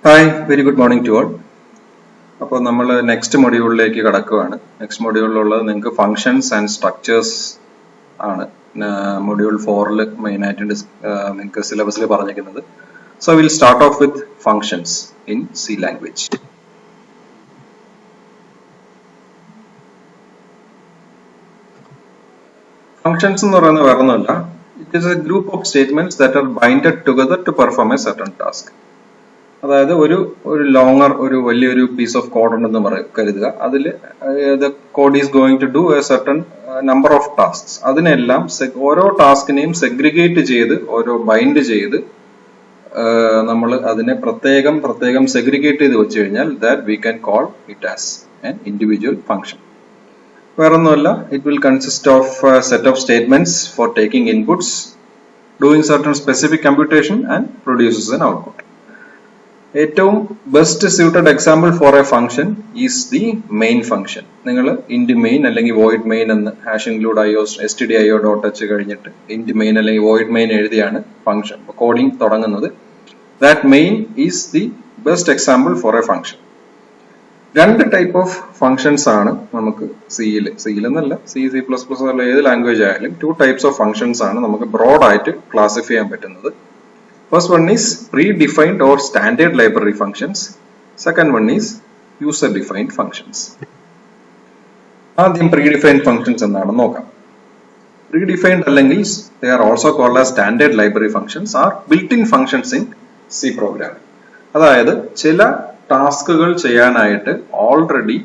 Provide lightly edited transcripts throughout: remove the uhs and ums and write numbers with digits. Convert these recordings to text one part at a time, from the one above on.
Hi, very good morning to all. അപ്പോൾ നമ്മൾ next മൊഡ്യൂളിലേക്ക് കടക്കുകയാണ്. നെക്സ്റ്റ് മൊഡ്യൂളിലുള്ളത് നിങ്ങൾക്ക് ഫങ്ഷൻസ് ആൻഡ് സ്ട്രക്ചേഴ്സ് ആണ്. മൊഡ്യൂൾ 4 മെയിനായിട്ട് നിങ്ങൾക്ക് സിലബസിൽ പറഞ്ഞിരിക്കുന്നത്. So will start off with functions in C language. Functions എന്ന് പറയുന്നത് വേറെ ഒന്നുമല്ല, it is a group of statements that are binded together to perform a certain task. അതായത് ഒരു ലോങ്ങർ ഒരു വലിയൊരു പീസ് ഓഫ് കോഡ് ഉണ്ടെന്ന് കരുതുക. അതിൽ the code is going to do a certain number of tasks. അതിനെല്ലാം ഓരോ ടാസ്കിനെയും സെഗ്രിഗേറ്റ് ചെയ്ത് ബൈൻഡ് ചെയ്ത് നമ്മൾ അതിനെ പ്രത്യേകം സെഗ്രിഗേറ്റ് ചെയ്ത് വെച്ച് കഴിഞ്ഞാൽ that we can call it as an individual function. വേറൊന്നുമല്ല, it will consist of set of statements for taking inputs, doing certain specific computation and produces an output. ഏറ്റവും best suited example for a function is the main function. നിങ്ങൾ int main അല്ലെങ്കിൽ void main എന്ന് hash include io stdio dot h കഴിഞ്ഞിട്ട് int main അല്ലെങ്കിൽ void main എഴുതിയാണ് function coding തുടങ്ങുന്നത്. That main is the best example for a function. രണ്ട് type of functions ആണ് നമുക്ക് സിയിൽ എന്നല്ല, C++ അല്ല, ഏത് ലാംഗ്വേജ് ആയാലും 2 ടൈപ്സ് ഓഫ് ഫംഗ്ഷൻസ് ആണ് നമുക്ക് ബ്രോഡ് ആയിട്ട് ക്ലാസിഫൈ ചെയ്യാൻ പറ്റുന്നത്. First one is predefined or standard library functions. Second one is user defined functions. ആദ്യം predefined functions എന്താണെന്ന് നോക്കാം. Predefined അല്ലെങ്കിൽ they are also called as standard library functions are built-in functions in C programming. അതായത് ചില ടാസ്കുകൾ ചെയ്യാനായിട്ട് already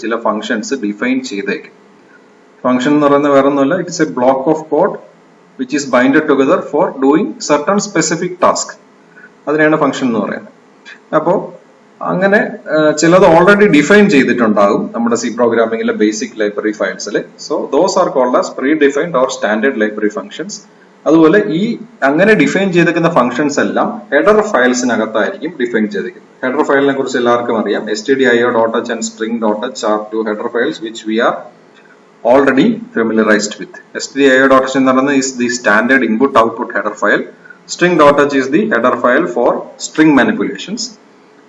ചില functions define ചെയ്തേക്കും. ഫംഗ്ഷൻ എന്ന് പറയുന്നത് വേറെ ഒന്നുമല്ല, it's A block of code which is binded together for doing certain specific task. അതിനെയാണ് ഫംഗ്ഷൻ എന്ന് പറയുന്നത്. അപ്പോൾ അങ്ങനെ ചിലത് ഓൾറെഡി ഡിഫൈൻ ചെയ്തിട്ടുണ്ടാകും നമ്മുടെ സി പ്രോഗ്രാമിംഗിലെ ബേസിക് ലൈബ്രറി ഫയൽസിൽ. So those are called as predefined or standard library functions. അതുപോലെ ഈ അങ്ങനെ ഡിഫൈൻ ചെയ്തിരിക്കുന്ന ഫംഗ്ഷൻസ് എല്ലാം ഹെഡർ ഫയൽസിനകത്തായിരിക്കും ഡിഫൈൻ ചെയ്തിരിക്കുന്നത്. ഹെഡർ ഫയലിനെ കുറിച്ച് എല്ലാവർക്കും അറിയാം. stdio.h and string.h are two header files which we are already familiarized with. stdio.h is the standard input output header file. String.h is the header file for string manipulations.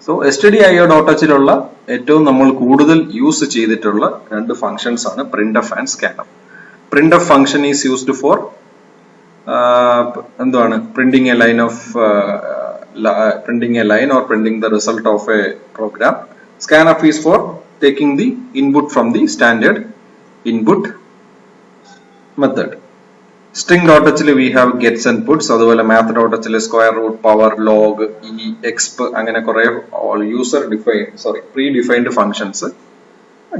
So stdio.h ലുള്ള ഏറ്റവും നമ്മൾ കൂടുതൽ use ചെയ്തിട്ടുള്ള രണ്ട് functions ആണ് printf and scanf. printf function is used for printing a line or printing the result of a program. Scanf is for taking the input from the standard input method. String.h we have gets and puts. അതുപോലെ math.h square root, power, log, exp അങ്ങനെ കുറെ user predefined functions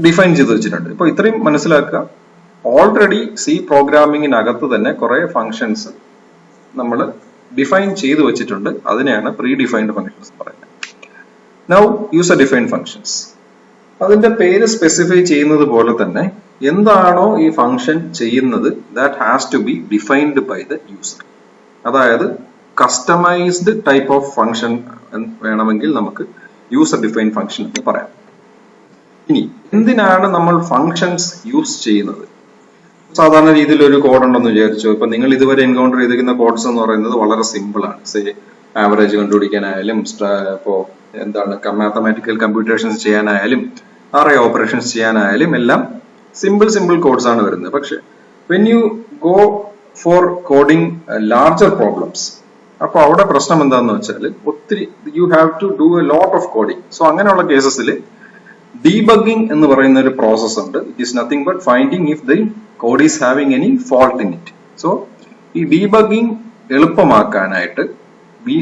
define ചെയ്ത് വെച്ചിട്ടുണ്ട്. ഇപ്പോൾ ഇത്രയും മനസ്സിലാക്കുക. Already C പ്രോഗ്രാമിങ്ങിനകത്ത് തന്നെ കുറെ ഫംഗ്ഷൻസ് നമ്മൾ ഡിഫൈൻ ചെയ്ത് വെച്ചിട്ടുണ്ട്. അതിനെയാണ് പ്രീഡിഫൈൻഡ് ഫംഗ്ഷൻസ് പറയുന്നത്. Now user defined functions. അതിന്റെ പേര് സ്പെസിഫൈ ചെയ്യുന്നത് പോലെ തന്നെ എന്താണോ ഈ ഫംഗ്ഷൻ ചെയ്യുന്നത് that has to be defined by the user. അതായത് കസ്റ്റമൈസ്ഡ് ടൈപ്പ് ഓഫ് ഫംഗ്ഷൻ വേണമെങ്കിൽ നമുക്ക് യൂസർ ഡിഫൈൻഡ് ഫംഗ്ഷൻ എന്ന് പറയാം. ഇനി എന്തിനാണ് നമ്മൾ ഫംഗ്ഷൻസ് യൂസ് ചെയ്യുന്നത്? സാധാരണ രീതിയിൽ ഒരു കോഡ് ഉണ്ടെന്ന് വിചാരിച്ചു. ഇപ്പൊ നിങ്ങൾ ഇതുവരെ എൻകൗണ്ടർ ചെയ്തിരിക്കുന്ന കോഡ്സ് എന്ന് പറയുന്നത് വളരെ സിമ്പിൾ ആണ്. ആവറേജ് കണ്ടുപിടിക്കാനായാലും മാത്തമാറ്റിക്കൽ കമ്പ്യൂട്ടേഷൻസ് ചെയ്യാനായാലും array ഓപ്പറേഷൻസ് ചെയ്യാനായാലും എല്ലാം സിമ്പിൾ കോഡ്സ് ആണ് വരുന്നത്. പക്ഷെ when you go for coding larger problems, അപ്പൊ അവിടെ പ്രശ്നം എന്താന്ന് വെച്ചാൽ ഒത്തിരി you have to do a lot of coding. So അങ്ങനെയുള്ള കേസസിൽ ഡീബഗ്ഗിംഗ് എന്ന് പറയുന്ന ഒരു പ്രോസസ് ഉണ്ട്. It is nothing but finding if the code is having any fault in it. So ഈ ഡീബഗ്ഗിംഗ് എളുപ്പമാക്കാനായിട്ട് we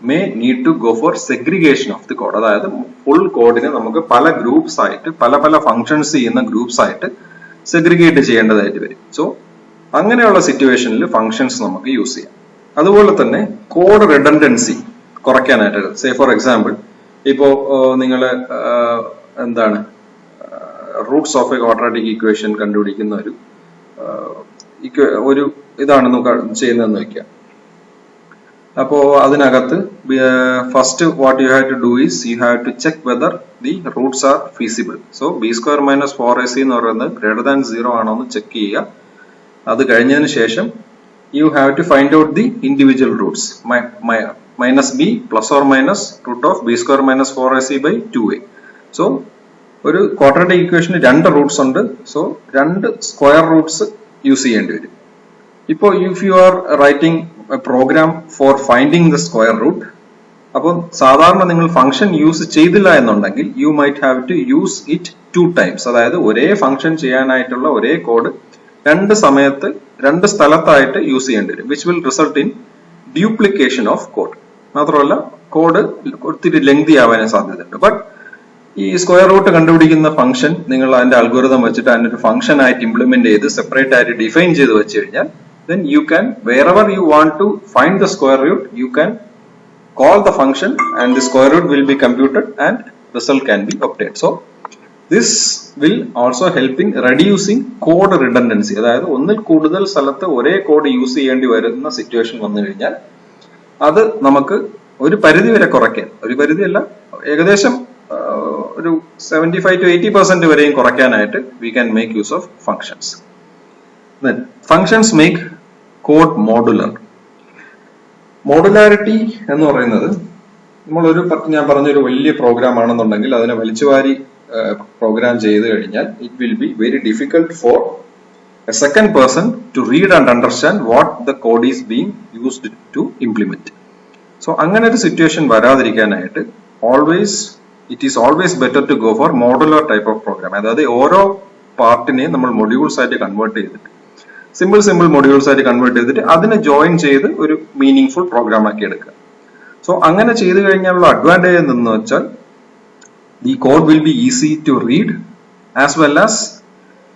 may need to go for segregation of the code. അതായത് full കോഡിനെ നമുക്ക് പല ഗ്രൂപ്പ്സ് ആയിട്ട് പല ഫങ്ഷൻസ് ചെയ്യുന്ന ഗ്രൂപ്പ്സ് ആയിട്ട് സെഗ്രിഗേറ്റ് ചെയ്യേണ്ടതായിട്ട് വരും. സോ അങ്ങനെയുള്ള സിറ്റുവേഷനിൽ ഫങ്ഷൻസ് നമുക്ക് യൂസ് ചെയ്യാം. അതുപോലെ തന്നെ കോഡ് റിഡൻഡൻസി കുറയ്ക്കാനായിട്ട്, സേ ഫോർ എക്സാമ്പിൾ ഇപ്പോ നിങ്ങൾ roots of a quadratic equation കണ്ടുപിടിക്കുന്ന ഒരു ഇതാണ് ചെയ്യുന്നതെന്ന് വെക്കാം. അപ്പോ അതിനകത്ത് first what you have to do is you have to check whether the roots are feasible. So b² - 4ac എന്ന് പറയുന്നത് ഗ്രേറ്റർ ദാൻ 0 ആണോ എന്ന് ചെക്ക് ചെയ്യുക. അത് കഴിഞ്ഞതിന് ശേഷം you have to find out the individual roots. Minus b plus or minus root of b square minus 4ac by 2a. So ഒരു quadratic ഇക്വേഷന് രണ്ട് റൂട്ട്സ് ഉണ്ട്. സോ രണ്ട് സ്ക്വയർ റൂട്ട്സ് യൂസ് ചെയ്യേണ്ടി വരും. ഇപ്പോൾ if you are writing a program for finding the square root, അപ്പോൾ സാധാരണ നിങ്ങൾ ഫംഗ്ഷൻ യൂസ് ചെയ്തില്ല എന്നുണ്ടെങ്കിൽ you might have to use it 2 times. അതായത് ഒരേ ഫംഗ്ഷൻ ചെയ്യാനായിട്ടുള്ള ഒരേ കോഡ് രണ്ട് സമയത്ത് രണ്ട് സ്ഥലത്തായിട്ട് യൂസ് ചെയ്യേണ്ടി വരും, which will result in duplication of code. മാത്രമല്ല കോഡ് ഒത്തിരി ലെങ്തി ആവാനേ സാധ്യതയുണ്ട്. ബട്ട് ഈ സ്ക്വയർ റൂട്ട് കണ്ടുപിടിക്കുന്ന ഫംഗ്ഷൻ നിങ്ങൾ അതിന്റെ അൽഗോരിതം വെച്ചിട്ട് അതിനൊരു ഫംഗ്ഷൻ ആയിട്ട് ഇംപ്ലിമെന്റ് ചെയ്ത് സെപ്പറേറ്റ് ആയിട്ട് ഡിഫൈൻ ചെയ്ത് വെച്ച് കഴിഞ്ഞാൽ then you can, wherever you want to find the square root, you can call the function and the square root will be computed and result can be obtained. So this will also help in reducing code redundancy. അതായത് ഒന്നിൽ കൂടുതൽ സ്ഥലത്ത് ഒരേ code use ചെയ്യേണ്ടി വരുന്ന situation വന്നു കഴിഞ്ഞാൽ അത് നമുക്ക് ഒരു പരിധി വരെ കുറയ്ക്കാൻ, ഒരു പരിധിയല്ല, ഏകദേശം ഒരു 75 to 80% വരെയും കുറയ്ക്കാനായിട്ട് we can make use of functions. Then functions make code modular. Modularity എന്ന് പറയുന്നത് നമ്മളൊരു ഞാൻ പറഞ്ഞൊരു വലിയ പ്രോഗ്രാം ആണെന്നുണ്ടെങ്കിൽ അതിനെ വലിച്ചുവാരി പ്രോഗ്രാം ചെയ്ത് കഴിഞ്ഞാൽ it will be very difficult for a second person to read and understand what the code is being used to implement. So അങ്ങനെ ഒരു സിറ്റുവേഷൻ വരാതിരിക്കാനായിട്ട് it is always better to go for modular type of program. അതായത് ഓരോ പാർട്ടിനെയും നമ്മൾ modules ആയിട്ട് convert ചെയ്തിട്ട് simple modules ആയിട്ട് convert ചെയ്തിട്ട് അതിനെ ജോയിൻ ചെയ്ത് ഒരു മീനിങ് ഫുൾ പ്രോഗ്രാം ആക്കി എടുക്കുക. സോ അങ്ങനെ ചെയ്തു കഴിഞ്ഞാലുള്ള അഡ്വാൻറ്റേജ് എന്തെന്ന് വെച്ചാൽ the code will be easy to read as well as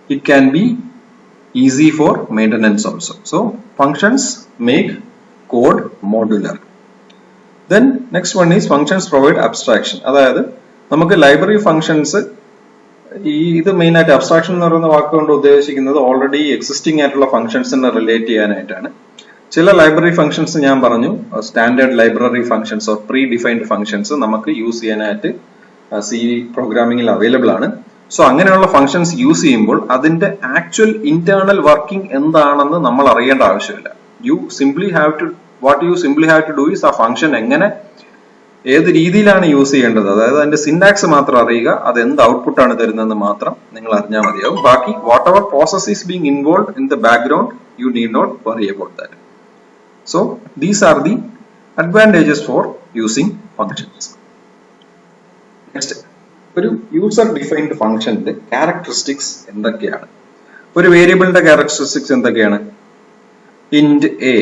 it can be easy for maintenance also. So functions make code modular. Then next one is functions provide abstraction. അതായത് നമുക്ക് library functions, ഇത് main ആയിട്ട് abstraction എന്ന് പറയുന്ന വാക്കുകൊണ്ട് ഉദ്ദേശിക്കുന്നത് already existing ആയിട്ടുള്ള ഫംഗ്ഷൻസിനെ relate ചെയ്യാനായിട്ടാണ്. ചില ലൈബ്രറി ഫംഗ്ഷൻസ് ഞാൻ പറഞ്ഞു standard library functions or predefined functions നമുക്ക് യൂസ് ചെയ്യാനായിട്ട് സി പ്രോഗ്രാമിംഗിൽ അവൈലബിൾ ആണ്. സോ അങ്ങനെയുള്ള ഫംഗ്ഷൻസ് യൂസ് ചെയ്യുമ്പോൾ അതിന്റെ ആക്ച്വൽ ഇന്റേണൽ വർക്കിംഗ് എന്താണെന്ന് നമ്മൾ അറിയേണ്ട ആവശ്യമില്ല. What you simply have to do is ആ ഫംഗ്ഷൻ എങ്ങനെ ഏത് രീതിയിലാണ് യൂസ് ചെയ്യേണ്ടത്, അതായത് അതിന്റെ സിന്റാക്സ് മാത്രം അറിയുക, അത് എന്ത് ഔട്ട്പുട്ട് ആണ് തരുന്നതെന്ന് മാത്രം നിങ്ങൾ അറിഞ്ഞാൽ മതിയാവും. ബാക്കി whatever process is being involve in the background you need not worry about that. So these are the advantages for using functions. Next, ഒരു യൂസർ ഡിഫൈൻഡ് ഫംഗ്ഷന്റെ ക്യാരക്ടറിസ്റ്റിക്സ് എന്തൊക്കെയാണ്? ഒരു വേരിയബിളിന്റെ ക്യാരക്ടറിസ്റ്റിക്സ് എന്തൊക്കെയാണ്? ഇന്റ് എ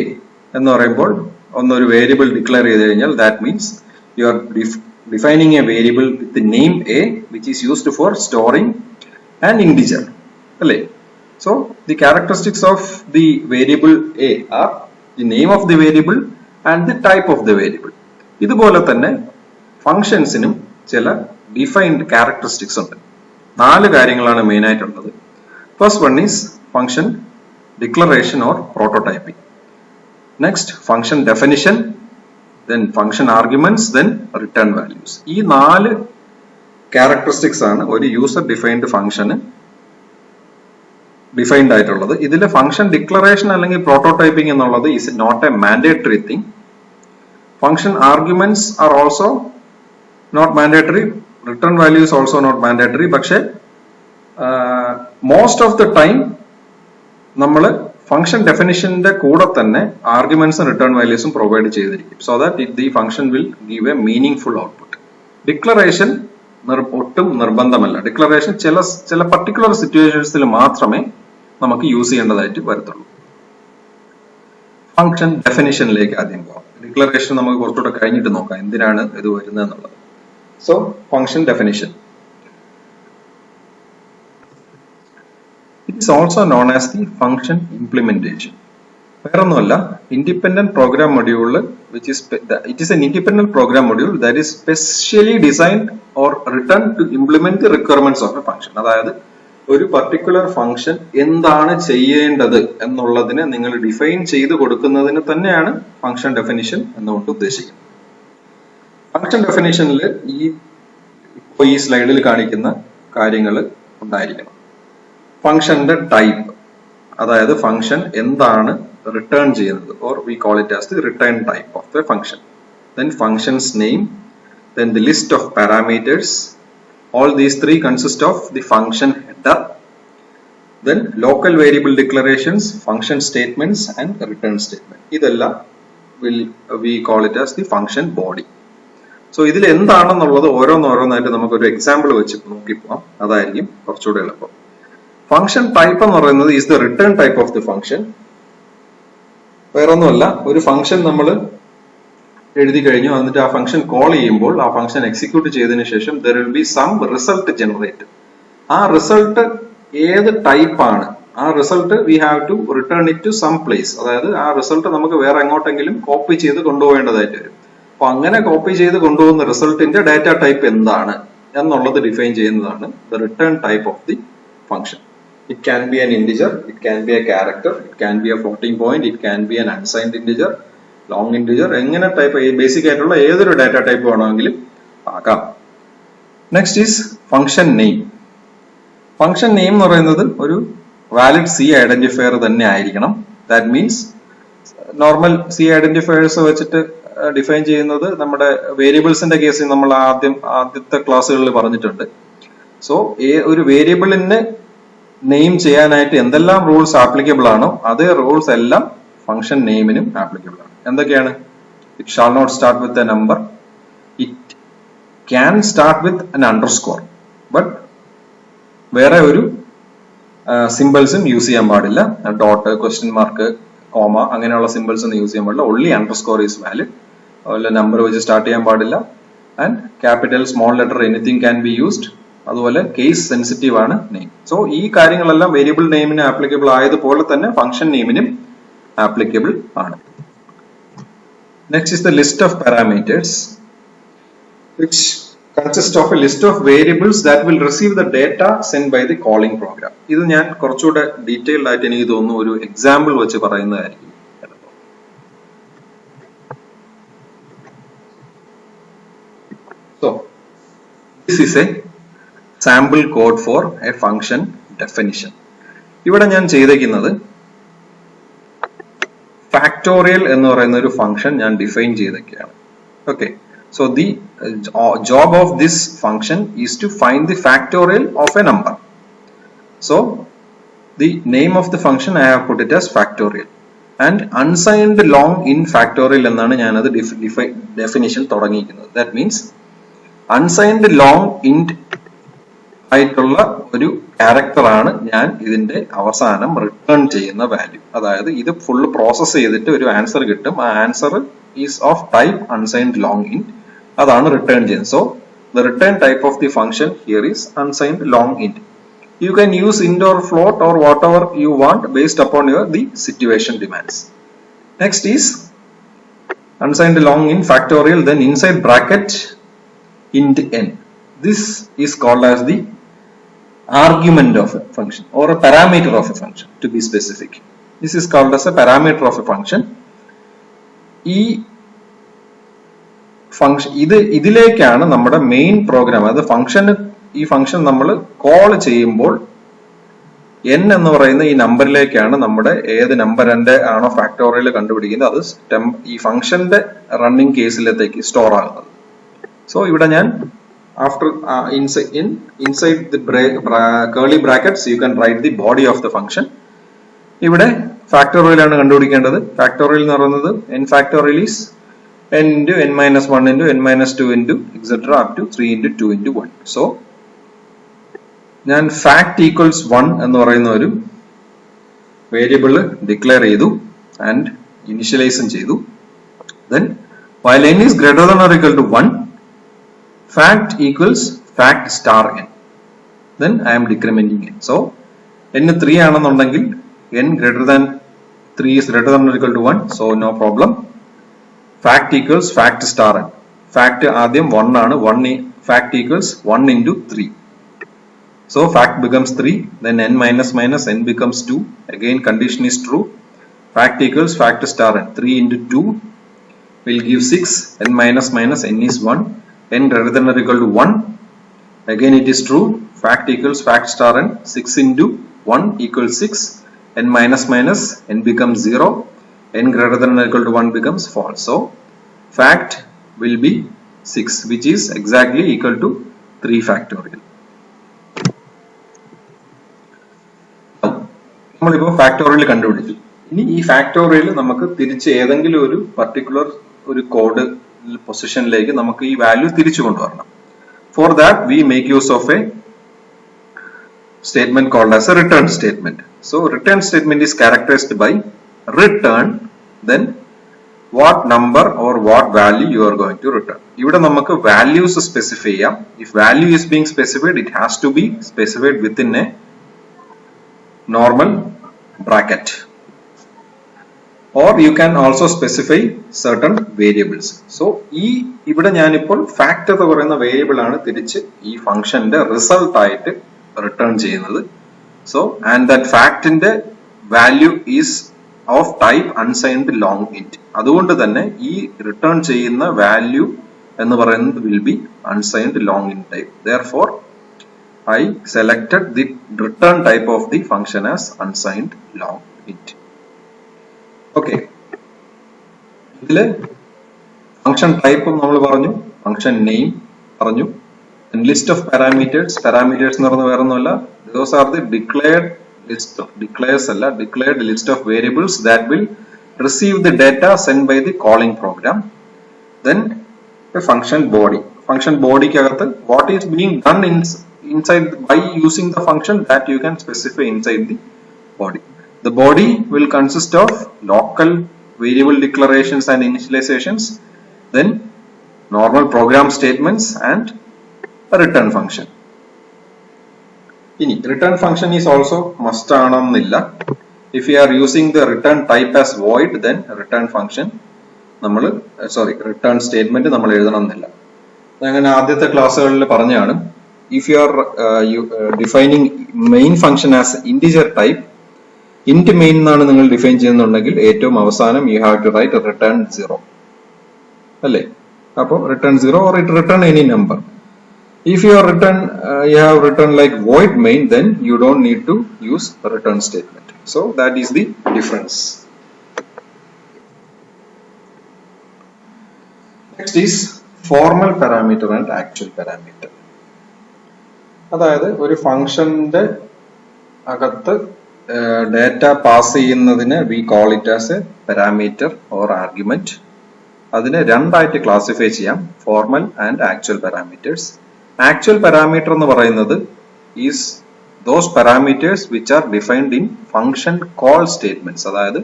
എന്ന് പറയുമ്പോൾ ഒന്നൊരു വേരിയബിൾ ഡിക്ലെയർ ചെയ്ത് കഴിഞ്ഞാൽ that means you are defining a variable with the name a which is used for storing an integer. So the characteristics of the variable a are the name of the variable and the type of the variable. ഇതുപോലെ തന്നെ ഫംഗ്ഷൻസിനും ചില defined characteristics ഉണ്ട്. 4 കാര്യങ്ങളാണ് main ആയിട്ടുള്ളത്. First one is function declaration or prototyping. Next function definition, then function arguments, then return values. ഈ 4 characteristics ആണ് ഒരു user defined ഫംഗ്ഷന് ഡിഫൈൻഡ് ആയിട്ടുള്ളത്. ഇതിലെ ഫംഗ്ഷൻ ഡിക്ലറേഷൻ അല്ലെങ്കിൽ പ്രോട്ടോടൈപ്പിംഗ് എന്നുള്ളത് is not a mandatory thing. Function arguments are also not mandatory, return values also not mandatory. പക്ഷെ most of the time നമ്മൾ ഫംഗ്ഷൻ ഡെഫിനിഷന്റെ കൂടെ തന്നെ ആർഗ്യുമെന്റ്സും റിട്ടേൺ വാല്യൂസും പ്രൊവൈഡ് ചെയ്തിരിക്കും. So that the function will give a meaningful output. Declaration ഒട്ടും നിർബന്ധമല്ല. ഡിക്ലറേഷൻ ചില പർട്ടിക്കുലർ സിറ്റുവേഷൻസിൽ മാത്രമേ നമുക്ക് യൂസ് ചെയ്യേണ്ടതായിട്ട് വരത്തുള്ളൂ. ഫംഗ്ഷൻ ഡെഫിനിഷനിലേക്ക് ആദ്യം പോകാം. ഡിക്ലറേഷൻ നമുക്ക് കുറച്ചുകൂടെ കഴിഞ്ഞിട്ട് നോക്കാം എന്തിനാണ് ഇത് വരുന്നത് എന്നുള്ളത്. So function definition, it is also known as the function implementation. വേറൊന്നുമല്ല, independent program module it is an independent program module that is specially designed or written to implement the requirements of a function. അതായത് ഒരു particular function എന്താണ് ചെയ്യേണ്ടത് എന്നുള്ളതിനെ നിങ്ങൾ define ചെയ്ത് കൊടുക്കുന്നതിന് തന്നെയാണ് ഫംഗ്ഷൻ ഡെഫിനിഷൻ എന്നുകൊണ്ട് ഉദ്ദേശിക്കുന്നത്. ഫംഗ്ഷൻ ഡെഫിനിഷനിൽ ഈ സ്ലൈഡിൽ കാണിക്കുന്ന കാര്യങ്ങൾ ഉണ്ടായിരിക്കണം. ഫംഗ്ഷന്റെ ടൈപ്പ്, അതായത് ഫംഗ്ഷൻ എന്താണ് return ചെയ്യുന്നത്, or we call it as the return type of the function. Then function's name, then the list of parameters. All these three consist of the function header. Then local variable declarations, function statements and return statement. ഇതെല്ലാം we call it as the function body. So ഇതിൽ എന്താണെന്നുള്ളത് ഓരോന്നായിട്ട് നമുക്കൊരു example വെച്ച് നോക്കിപ്പോവാം, അതായിരിക്കും കുറച്ചുകൂടെ എളുപ്പം. Function type എന്ന് പറയുന്നത് is the return type of the function. വേറൊന്നുമല്ല, ഒരു ഫംഗ്ഷൻ നമ്മൾ എഴുതി കഴിഞ്ഞു, എന്നിട്ട് ആ ഫംഗ്ഷൻ കോൾ ചെയ്യുമ്പോൾ ആ ഫംഗ്ഷൻ എക്സിക്യൂട്ട് ചെയ്തതിനു ശേഷം there will be some result generated. ആ റിസൾട്ട് ഏത് ടൈപ്പ് ആണ്, ആ result we have to return it to some place. അതായത് ആ റിസൾട്ട് നമുക്ക് വേറെ എങ്ങോട്ടെങ്കിലും കോപ്പി ചെയ്ത് കൊണ്ടുപോകേണ്ടതായിട്ട് വരും. അപ്പൊ അങ്ങനെ കോപ്പി ചെയ്ത് കൊണ്ടുപോകുന്ന റിസൾട്ടിന്റെ ഡാറ്റ ടൈപ്പ് എന്താണ് എന്നുള്ളത് ഡിഫൈൻ ചെയ്യുന്നതാണ് the return type of the function. It can be an integer, it can be a character, it can be a floating point, it can be an unsigned integer, long integer, എങ്ങനെ type basic ആയിട്ടുള്ള ഏതൊരു data type വേണമെങ്കിലും ആക്കാം. Next is function name. Function name എന്ന് പറയുന്നത് ഒരു valid C identifier തന്നെ ആയിരിക്കണം. That means normal C identifiers വെച്ചിട്ട് ഡിഫൈൻ ചെയ്യുന്നത് നമ്മുടെ വേരിയബിൾസിന്റെ കേസിൽ നമ്മൾ ആദ്യത്തെ ക്ലാസ്സുകളിൽ പറഞ്ഞിട്ടുണ്ട്. സോ ഒരു വേരിയബിളിന് നെയിം ചെയ്യാനായിട്ട് എന്തെല്ലാം റൂൾസ് ആപ്ലിക്കബിൾ ആണോ അതേ റൂൾസ് എല്ലാം ഫംഗ്ഷൻ നെയിമിനും ആപ്ലിക്കബിൾ ആണ്. എന്തൊക്കെയാണ്? It shall not start with a number, it can start with an underscore, but വേറെ ഒരു സിമ്പിൾസും യൂസ് ചെയ്യാൻ പാടില്ല. ഡോട്ട്, ക്വസ്റ്റ്യൻ മാർക്ക്, കോമ അങ്ങനെയുള്ള സിമ്പിൾസ് ഒന്നും യൂസ് ചെയ്യാൻ പാടില്ല. Only underscore is valid. അതുപോലെ നമ്പർ വെച്ച് സ്റ്റാർട്ട് ചെയ്യാൻ പാടില്ല. And capital, small letter, anything can be used. അതുപോലെ കേസ് സെൻസിറ്റീവ് ആണ് നെയിം. സോ ഈ കാര്യങ്ങളെല്ലാം വേരിയബിൾ നെയിമിന് ആപ്ലിക്കബിൾ ആയതുപോലെ തന്നെ ഫംഗ്ഷൻ നെയിമിനും ആപ്ലിക്കബിൾ ആണ്. Next is the list of parameters which consist of a list of variables that will receive the data sent by the calling program. ഇത് ഞാൻ കുറച്ചുകൂടെ ഡീറ്റെയിൽഡ് ആയിട്ട് എനിക്ക് തോന്നുന്നു ഒരു എക്സാമ്പിൾ വെച്ച് പറയുന്നതായിരിക്കും. So this is a sample code for a function definition. ഇവിടെ ഞാൻ ചെയ്തേക്കുന്നത് ഫാക്ടോറിയൽ എന്ന് പറയുന്ന ഒരു ഫംഗ്ഷൻ ഞാൻ ഡിഫൈൻ ചെയ്തൊക്കെയാണ്. Okay, so the job of this function is to find the factorial of a number. So the name of the function I have put it as factorial, and unsigned long in factorial എന്നാണ് ഞാൻ അത് definition തുടങ്ങിയിരിക്കുന്നത്. That means unsigned long int ആയിട്ടുള്ള ഒരു character ആണ് ഞാൻ ഇതിന്റെ അവസാനം റിട്ടേൺ ചെയ്യുന്ന വാല്യൂ. അതായത് ഇത് ഫുൾ പ്രോസസ് ചെയ്തിട്ട് ഒരു ആൻസർ കിട്ടും. ആ answer is of type unsigned long int. അതാണ് റിട്ടേൺ ചെയ്യുന്നത്. So the return type of the function here is unsigned long int. You can use int or float or whatever you want based upon the situation demands. Next is unsigned long int factorial, then inside bracket int n. This is called as the argument of a function or a parameter of a function, to be specific. This is called as a parameter of a function. ഈ function ഇതിലേക്കാണ് നമ്മുടെ main programme. അത് ഈ function നമ്മൾ call ചെയ്യുമ്പോൾ n എന്ന് പറയുന്ന ഈ നമ്പറിലേക്കാണ് നമ്മുടെ ഏത് നമ്പറിന്റെ ആണോ ഫാക്ടോറിയൽ കണ്ടുപിടിക്കുന്നത് അത് ഈ ഫംഗ്ഷന്റെ റണ്ണിങ് കേസിലേക്ക് സ്റ്റോർ ആകുന്നത്. സോ ഇവിടെ ഞാൻ after inside the curly brackets you can write the body of the function. ഇവിടെ ഫാക്ടോറിയൽ ആണ് കണ്ടുപിടിക്കേണ്ടത്. ഫാക്ടോറിയൽ എന്ന് പറയുന്നത് n factorial is n into n minus 1 into n minus 2 into etc up to 3 into 2 into 1. So ഞാൻ fact equals 1 എന്ന് പറയുന്ന ഒരു variable declare ചെയ്തു ആൻഡ് ഇനിഷ്യലൈസും ചെയ്തു. Then while n is greater than or equal to 1, fact equals fact star n. Then I am decrementing it. So n 3 ആണെന്നുണ്ടെങ്കിൽ n greater than 3 is greater than or equal to 1. So no problem. Fact equals fact star n. Fact ആദ്യം 1 ആണ്. Fact equals 1 into 3. So fact becomes 3. Then n minus minus n becomes 2. Again condition is true. Fact equals fact star n. 3 into 2 will give 6. n minus minus n is 1. n greater than or equal to 1. Again it is true. Fact equals fact star n. 6 into 1 equals 6. n minus minus n becomes 0. n greater than or equal to 1 becomes false. So fact will be 6, which is exactly equal to 3 factorial. നമ്മളിപ്പോൾ factorial കണ്ടുപിടിച്ചു. ഇനി ഈ factorial നമുക്ക് തിരിച്ച് ഏതെങ്കിലും ഒരു particular ഒരു code പൊസിഷനിലേക്ക് നമുക്ക് ഈ വാല്യൂ തിരിച്ചു കൊണ്ടുവരണം. For that we make use of A statement called as a return statement. So return statement is characterized by return, then what number or what value you are going to return. ഇവിടെ നമുക്ക് values specify ചെയ്യാം. If value is being specified, it has to be specified within a normal bracket, or you can also specify certain variables. So ഈ ഇവിടെ ഞാനിപ്പോൾ fact എന്ന് പറയുന്ന variable ആണ് തിരിച്ച് ഈ ഫംഗ്ഷന്റെ റിസൾട്ട് ആയിട്ട് റിട്ടേൺ ചെയ്യുന്നത്. സോ ആൻഡ് ദാറ്റ് ഫാക്ടിന്റെ value is of type unsigned long int. അതുകൊണ്ട് തന്നെ ഈ റിട്ടേൺ ചെയ്യുന്ന വാല്യൂ എന്ന് പറയുന്നത് will be unsigned long int type. Therefore I selected the return type of the function as unsigned long int. Okay, ഇതില് function type നമ്മൾ പറഞ്ഞു, function name പറഞ്ഞു, and list of parameters എന്ന് പറയുന്നത് വേറെ ഒന്നുമല്ല, those are the declared list of variables that will receive the data sent by the calling program. Then a function body കകത്ത് what is being done inside by using the function that you can specify inside the body. The body will consist of local variable declarations and initializations, then normal program statements and a return function. ഇനി return function is also must ആണെന്നില്ല. If you are using the return type as void, then return function return statement നമ്മൾ എഴുതണമെന്നില്ല. അങ്ങനെ ആദ്യത്തെ ക്ലാസ്സുകളിൽ പറഞ്ഞാണ്, if you are defining main function as integer type, int main എന്നാണ് നിങ്ങൾ define ചെയ്യുന്നുണ്ടെങ്കിൽ ഏറ്റവും അവസാനം you have to write return 0 അല്ലേ? അപ്പോൾ return 0 or it return any number. If you have written like void main, then you don't need to use a return statement. So that is the difference. Next is formal parameter and actual parameter. അതായത് ഒരു ഫംഗ്ഷന്റെ അകത്ത് data pass ചെയ്യുന്നതിന് we call it as a parameter or argument. അതിനെ രണ്ടായിട്ട് classify ചെയ്യാം, formal and actual parameters. Actual parameter എന്ന് പറയുന്നത് is those parameters which are defined in function call statements. അതായത്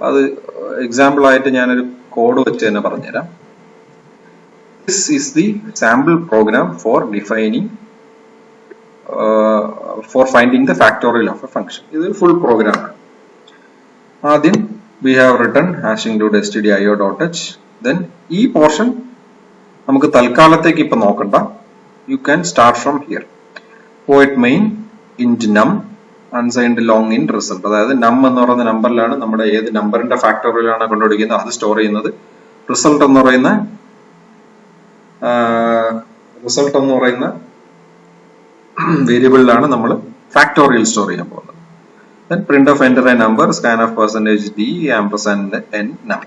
അത് എക്സാമ്പിൾ ആയിട്ട് ഞാനൊരു കോഡ് വെച്ച് തന്നെ പറഞ്ഞുതരാം. This is the sample program for defining for finding the factorial of a function. ഇത് full program ആണ്. ആദ്യം we have written hash include stdio.h. then ഈ പോർഷൻ നമുക്ക് തൽക്കാലത്തേക്ക് ഇപ്പൊ നോക്കണ്ട. You can start from here. Void main int num unsigned long int result. അതായത് num എന്ന് പറയുന്ന നമ്പറിലാണ് നമ്മുടെ ഏത് നമ്പറിന്റെ ഫാക്ടോറിയൽ ആണ് കണ്ടുപിടിക്കുന്നത് അത് സ്റ്റോർ ചെയ്യുന്നത്. റിസൾട്ട് എന്ന് പറയുന്ന വേരിയബിളിലാണ് നമ്മൾ ഫാക്ടോറിയൽ സ്റ്റോർ ചെയ്യാൻ പോകുന്നത്. Then print of enter a number, scanf %d ampersand n num.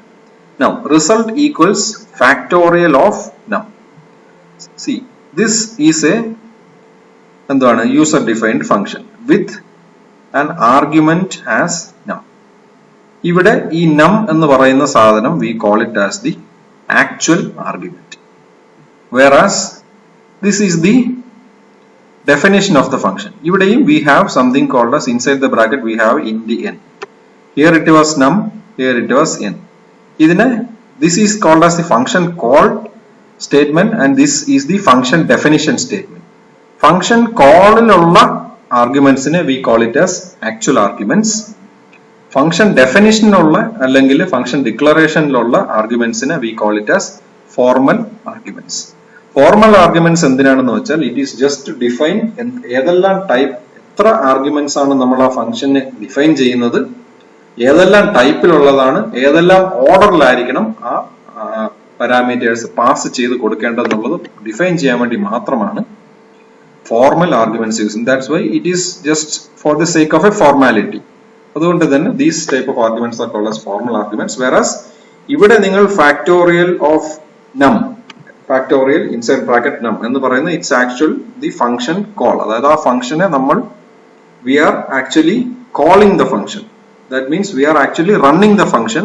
Now result equals factorial of num. See, this is a user defined function with an argument as num. ഇവിടെ ഈ num എന്ന് പറയുന്ന സാധനം we call it as the actual argument, whereas this is the definition of the function. ഇവിടെയും we have something called as inside the bracket we have int n. Here it was num, here it was n. This is called as the function call statement and this is the function definition statement. Function call ഇലുള്ള arguments നെ we call it as actual arguments. Function definition ഉള്ള അല്ലെങ്കിൽ function declaration ഉള്ള arguments നെ we call it as formal arguments. Formal arguments എന്തിനാണെന്ന് വെച്ചാൽ it is just to define ഏതെല്ലാം type എത്ര arguments ആണ് നമ്മൾ ആ ഫംഗ്ഷനെ ഡിഫൈൻ ചെയ്യുന്നത്, ഏതെല്ലാം ടൈപ്പിലുള്ളതാണ്, ഏതെല്ലാം ഓർഡറിലായിരിക്കണം ആ പാരാമീറ്റേഴ്സ് പാസ് ചെയ്ത് കൊടുക്കേണ്ടതെന്നുള്ളത് ഡിഫൈൻ ചെയ്യാൻ വേണ്ടി മാത്രമാണ് formal arguments using. That's why it is just for the sake of A formality. അതുകൊണ്ട് തന്നെ these type of arguments are called as formal arguments, whereas ഇവിടെ നിങ്ങൾ factorial of num, factorial inside bracket num എന്ന് പറയുന്നത് it's actual the function call. അതായത് ആ ഫംഗ്ഷനെ നമ്മൾ we are actually calling the function. That means we are actually running the function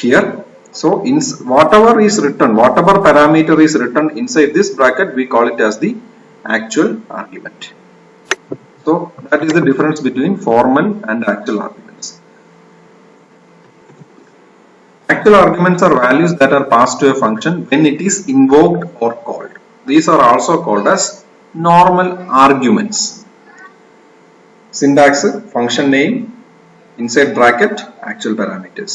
here. So whatever is written, whatever parameter is written inside this bracket, we call it as the actual argument. So that is the difference between formal and actual arguments. Actual arguments are values that are passed to a function when it is invoked or called. These are also called as normal arguments. Syntax, function name, inside bracket, actual parameters.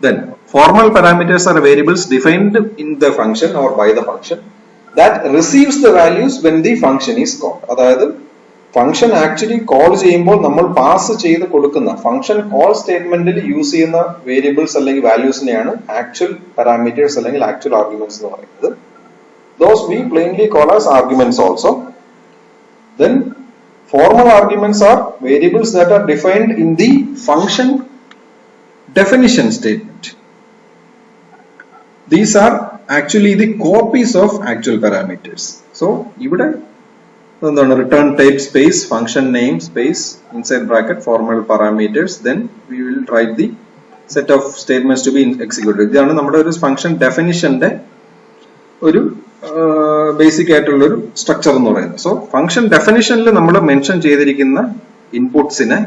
Then formal parameters are variables defined in the function or by the function that receives the values when the function is called. അതായത് function actually call ചെയ്യുമ്പോൾ നമ്മൾ pass ചെയ്ത് കൊടുക്കുന്ന function call സ്റ്റേറ്റ്മെന്റിൽ use ചെയ്യുന്ന variables അല്ലെങ്കിൽ വാല്യൂസിനെയാണ് actual parameters അല്ലെങ്കിൽ actual arguments എന്ന് പറയുന്നത്. Those we plainly call as arguments also. Then formal arguments are variables that are defined in the function definition statement. These are actually the copies of actual parameters. So ഇവിടെ return type space function name space inside bracket formal parameters, then we will write the set of statements to be executed. ഇതാണ് നമ്മുടെ ഒരു function ഡെഫിനിഷന്റെ ഒരു basic ആയിട്ടുള്ള ഒരു structure എന്ന് പറയുന്നത്. So function ഡെഫിനിഷനിൽ നമ്മൾ മെൻഷൻ ചെയ്തിരിക്കുന്ന ഇൻപുട്സിനെ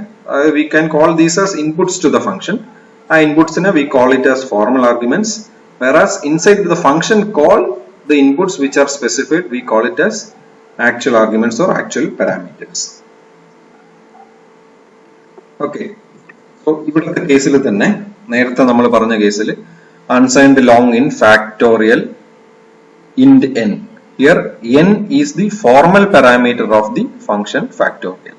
we can call these as inputs to the function. ആ ഇൻപുട്സിനെ we call it as formal arguments, whereas inside the function call the inputs which are specified we call it as actual arguments or actual parameters. Okay, so ഇവിടുത്തെ കേസിൽ തന്നെ നേരത്തെ നമ്മൾ പറഞ്ഞ കേസിൽ unsigned long in factorial int n. Here n is the formal parameter of the function factorial.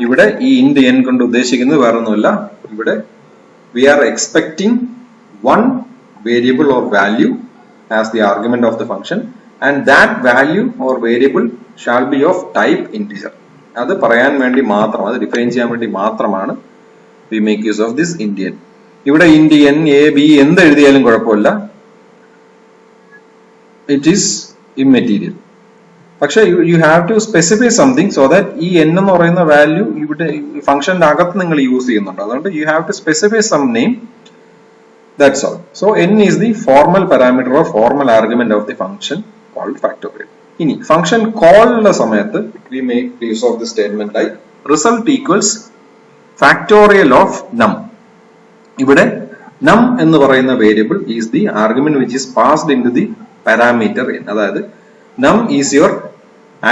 ഇവിടെ ഈ int n കൊണ്ട് ഉദ്ദേശിക്കുന്നത് വേറെ ഒന്നുമില്ല, ഇവിടെ we are expecting one variable or value as the argument of the function, and that value or variable shall be of type integer. അത് പറയാൻ വേണ്ടി മാത്രം, അത് ഡിഫൈൻ ചെയ്യാൻ വേണ്ടി മാത്രമാണ് we make use of this int n. ഇവിടെ int n a b എന്ത് എഴുതിയാലും കുഴപ്പമില്ല, it is immaterial. പക്ഷെ you have to specify something so that ഈ n എന്ന് പറയുന്ന വാല്യൂ ഇവിടെ ഫംഗ്ഷന്റെ അകത്ത് നിങ്ങൾ യൂസ് ചെയ്യുന്നുണ്ട്, അതുകൊണ്ട് you have to specify some name. That's all. So n is the formal parameter or formal argument of the function called factorial. ഇനി ഫംഗ്ഷൻ കോളിന്റെ സമയത്ത് we make use of the statement like result equals factorial of num. ഇവിടെ num എന്ന് പറയുന്ന variable is the argument which is passed into the parameter n. അതായത് num is your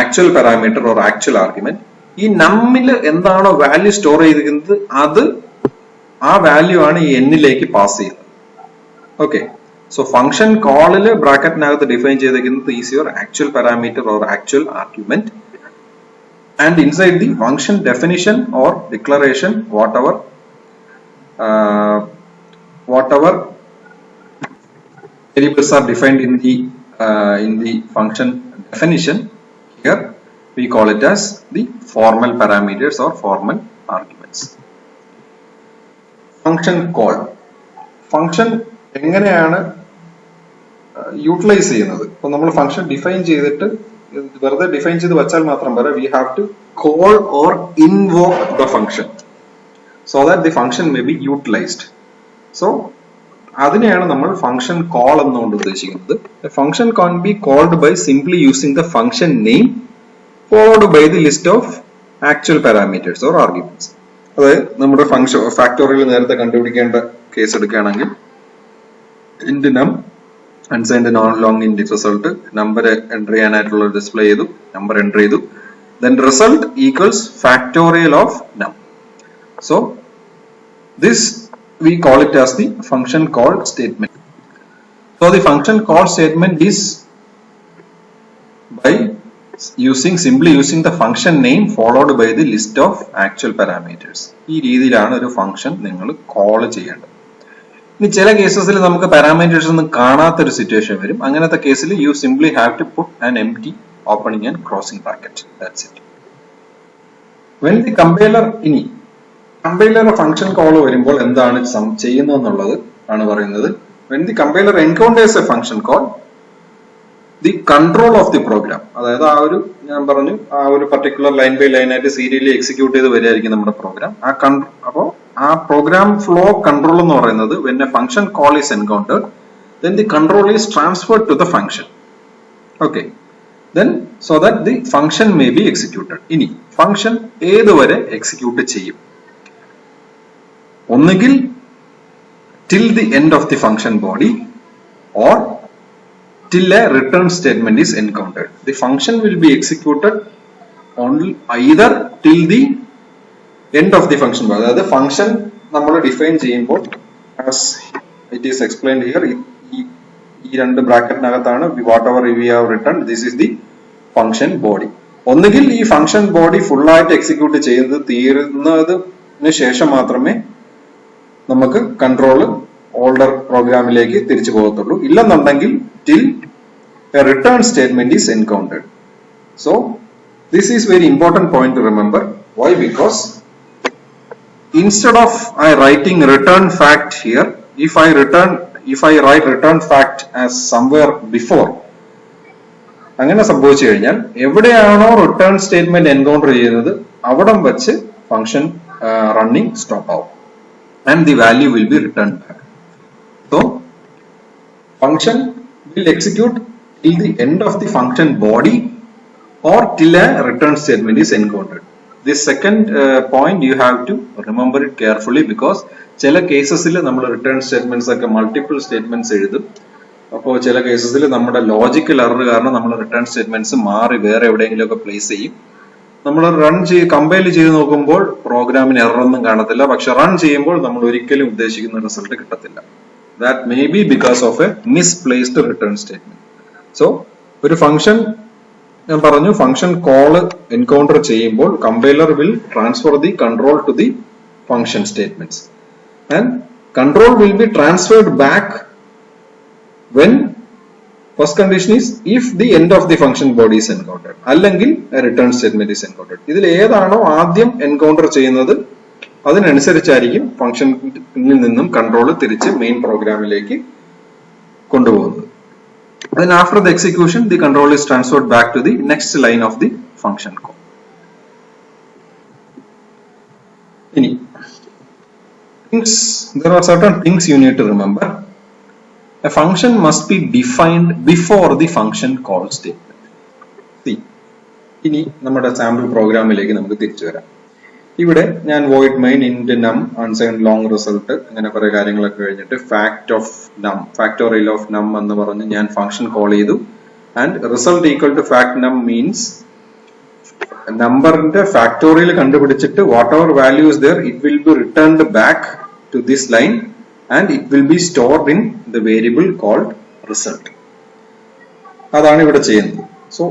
actual parameter or actual argument. ഈ numൽ എന്താണോ value store ചെയ്തിരിക്കുന്നത് അത് ആ value ആണ് ഈ n ലേക്ക് പാസ് ചെയ്യുന്നത്. Okay, so function call ബ്രാക്കറ്റിനകത്ത് ഡിഫൈൻ ചെയ്തിരിക്കുന്നത് is your actual parameter or actual argument, and inside the function definition or declaration whatever variables are defined in the function definition, here we call it as the formal parameters or formal arguments. Function call, function എങ്ങനെയാണ് utilise ചെയ്യുന്നത്? ഇപ്പൊ നമ്മൾ function define ചെയ്തിട്ട് വെറുതെ define ചെയ്ത് വെച്ചാൽ മാത്രം പോരാ, we have to call or invoke the function so that the function may be utilized. So അതിനെയാണ് നമ്മൾ ഫംഗ്ഷൻ കോൾ എന്നുകൊണ്ട് ഉദ്ദേശിക്കുന്നത്. Function can be called by simply using the function name followed by the list of actual parameters or arguments. അതായത് നമ്മുടെ function factorial നേരത്തെ കണ്ടുപിടിക്കേണ്ട case എടുക്കുകയാണെങ്കിൽ int num unsigned long int result number enter ചെയ്യാനായിട്ടുള്ള display ചെയ്തു, number enter ചെയ്തു, then result equals factorial of num. So this we call it as the function call statement. So the function call statement is by simply using the function name followed by the list of actual parameters. ഈ രീതിയിലാണ് ഒരു function നിങ്ങൾ call ചെയ്യേണ്ടത്. ഇനി ചില കേസസിൽ നമുക്ക് parameters ഒന്നും കാണാത്തൊരു സിറ്റുവേഷൻ വരും. അങ്ങനത്തെ കേസിൽ you simply have to put an empty opening and closing bracket. That's it. When the compiler ഇനി കമ്പൈലർ ഫംഗ്ഷൻ കോൾ വരുമ്പോൾ എന്താണ് ചെയ്യുന്നത് എന്നുള്ളത് ആണ് പറയുന്നത്. when the compiler encounters a function call, the control of the program, അതായത് ആ ഒരു ഞാൻ പറഞ്ഞു ആ ഒരു പർട്ടിക്കുലർ ലൈൻ ബൈ ലൈൻ ആയിട്ട് സീരിയലി എക്സിക്യൂട്ട് ചെയ്ത് വരികയായിരിക്കും നമ്മുടെ പ്രോഗ്രാം. അപ്പോൾ ആ പ്രോഗ്രാം ഫ്ലോ കൺട്രോൾ എന്ന് പറയുന്നത് when a function call is encountered, then the control is transferred to the function. Okay, then so that the function may be executed. ഇനി function ഏതുവരെ execute ചെയ്യും? ഒന്നുകിൽ till the end of the function body or till a return statement is encountered. The function will be executed only either till the end of the function body. അതായത് function നമ്മൾ define ചെയ്യുമ്പോൾ as it is explained here, ഈ രണ്ട് ബ്രാക്കറ്റിനകത്താണ് whatever we have return, this is the function body. ഒന്നുകിൽ ഈ function body full ആയിട്ട് execute ചെയ്ത് തീരുന്നതിന് ശേഷം മാത്രമേ നമുക്ക് കൺട്രോൾ ഓൾഡർ പ്രോഗ്രാമിലേക്ക് തിരിച്ചു പോകത്തുള്ളൂ. ഇല്ലെന്നുണ്ടെങ്കിൽ till a return statement is encountered. So this is very important point to remember. Why? Because instead of I writing return fact here, if I write return fact as somewhere before, അങ്ങനെ സംഭവിച്ചു കഴിഞ്ഞാൽ എവിടെയാണോ return statement encounter ചെയ്യുന്നത് അവിടം വെച്ച് function running stop ആവും and the value will be returned back. So function will execute till the end of the function body or till a return statement is encountered. This second point you have to remember it carefully, because ചില കേസസിൽ നമ്മൾ return statements ഒക്കെ multiple statements എഴുതും. അപ്പോൾ ചില കേസസിൽ നമ്മുടെ logical error കാരണം നമ്മൾ return statements മാറി വേറെ എവിടെയെങ്കിലും ഒക്കെ പ്ലേസ് ചെയ്യും. നമ്മൾ കമ്പൈൽ ചെയ്ത് നോക്കുമ്പോൾ പ്രോഗ്രാമിന് എറർ ഒന്നും കാണത്തില്ല, പക്ഷെ റൺ ചെയ്യുമ്പോൾ നമ്മൾ ഒരിക്കലും ഉദ്ദേശിക്കുന്ന റിസൾട്ട് കിട്ടത്തില്ല. That may be because of a misplaced return statement. So ഒരു ഫംഗ്ഷൻ ഞാൻ പറഞ്ഞു ഫംഗ്ഷൻ കോൾ എൻകൗണ്ടർ ചെയ്യുമ്പോൾ compiler will transfer the control to the function statements and control will be transferred back when first condition is if the end of the function body is encountered, അല്ലെങ്കിൽ a return statement is encountered. ഇതിൽ ഏതാണോ ആദ്യം encounter ചെയ്യുന്നത് അതിനനുസരിച്ചായിരിക്കും ഫംഗ്ഷനിൽ നിന്നും control തിരിച്ച് main പ്രോഗ്രാമിലേക്ക് കൊണ്ടുപോകുന്നത്. Then after the execution the control is transferred back to the next line of the function call. ഇനി there are certain things you need to remember. A function must be defined before the function call statement. See, ഇനി നമ്മുടെ sample പ്രോഗ്രാമിലേക്ക് നമുക്ക് തിരിച്ചു വരാം. ഇവിടെ ഞാൻ void main int num unsigned long result അങ്ങനെ കുറെ കാര്യങ്ങളൊക്കെ കഴിഞ്ഞിട്ട് factorial of num എന്ന് പറഞ്ഞ് ഞാൻ ഫംഗ്ഷൻ കോൾ ചെയ്തു. And result equal to fact num means നമ്പറിന്റെ ഫാക്ടോറിയൽ കണ്ടുപിടിച്ചിട്ട് whatever value is there it will be returned back to this line and it will be stored in the variable called result. അതാണ് ഇവിടെ ചെയ്യുന്നത്. So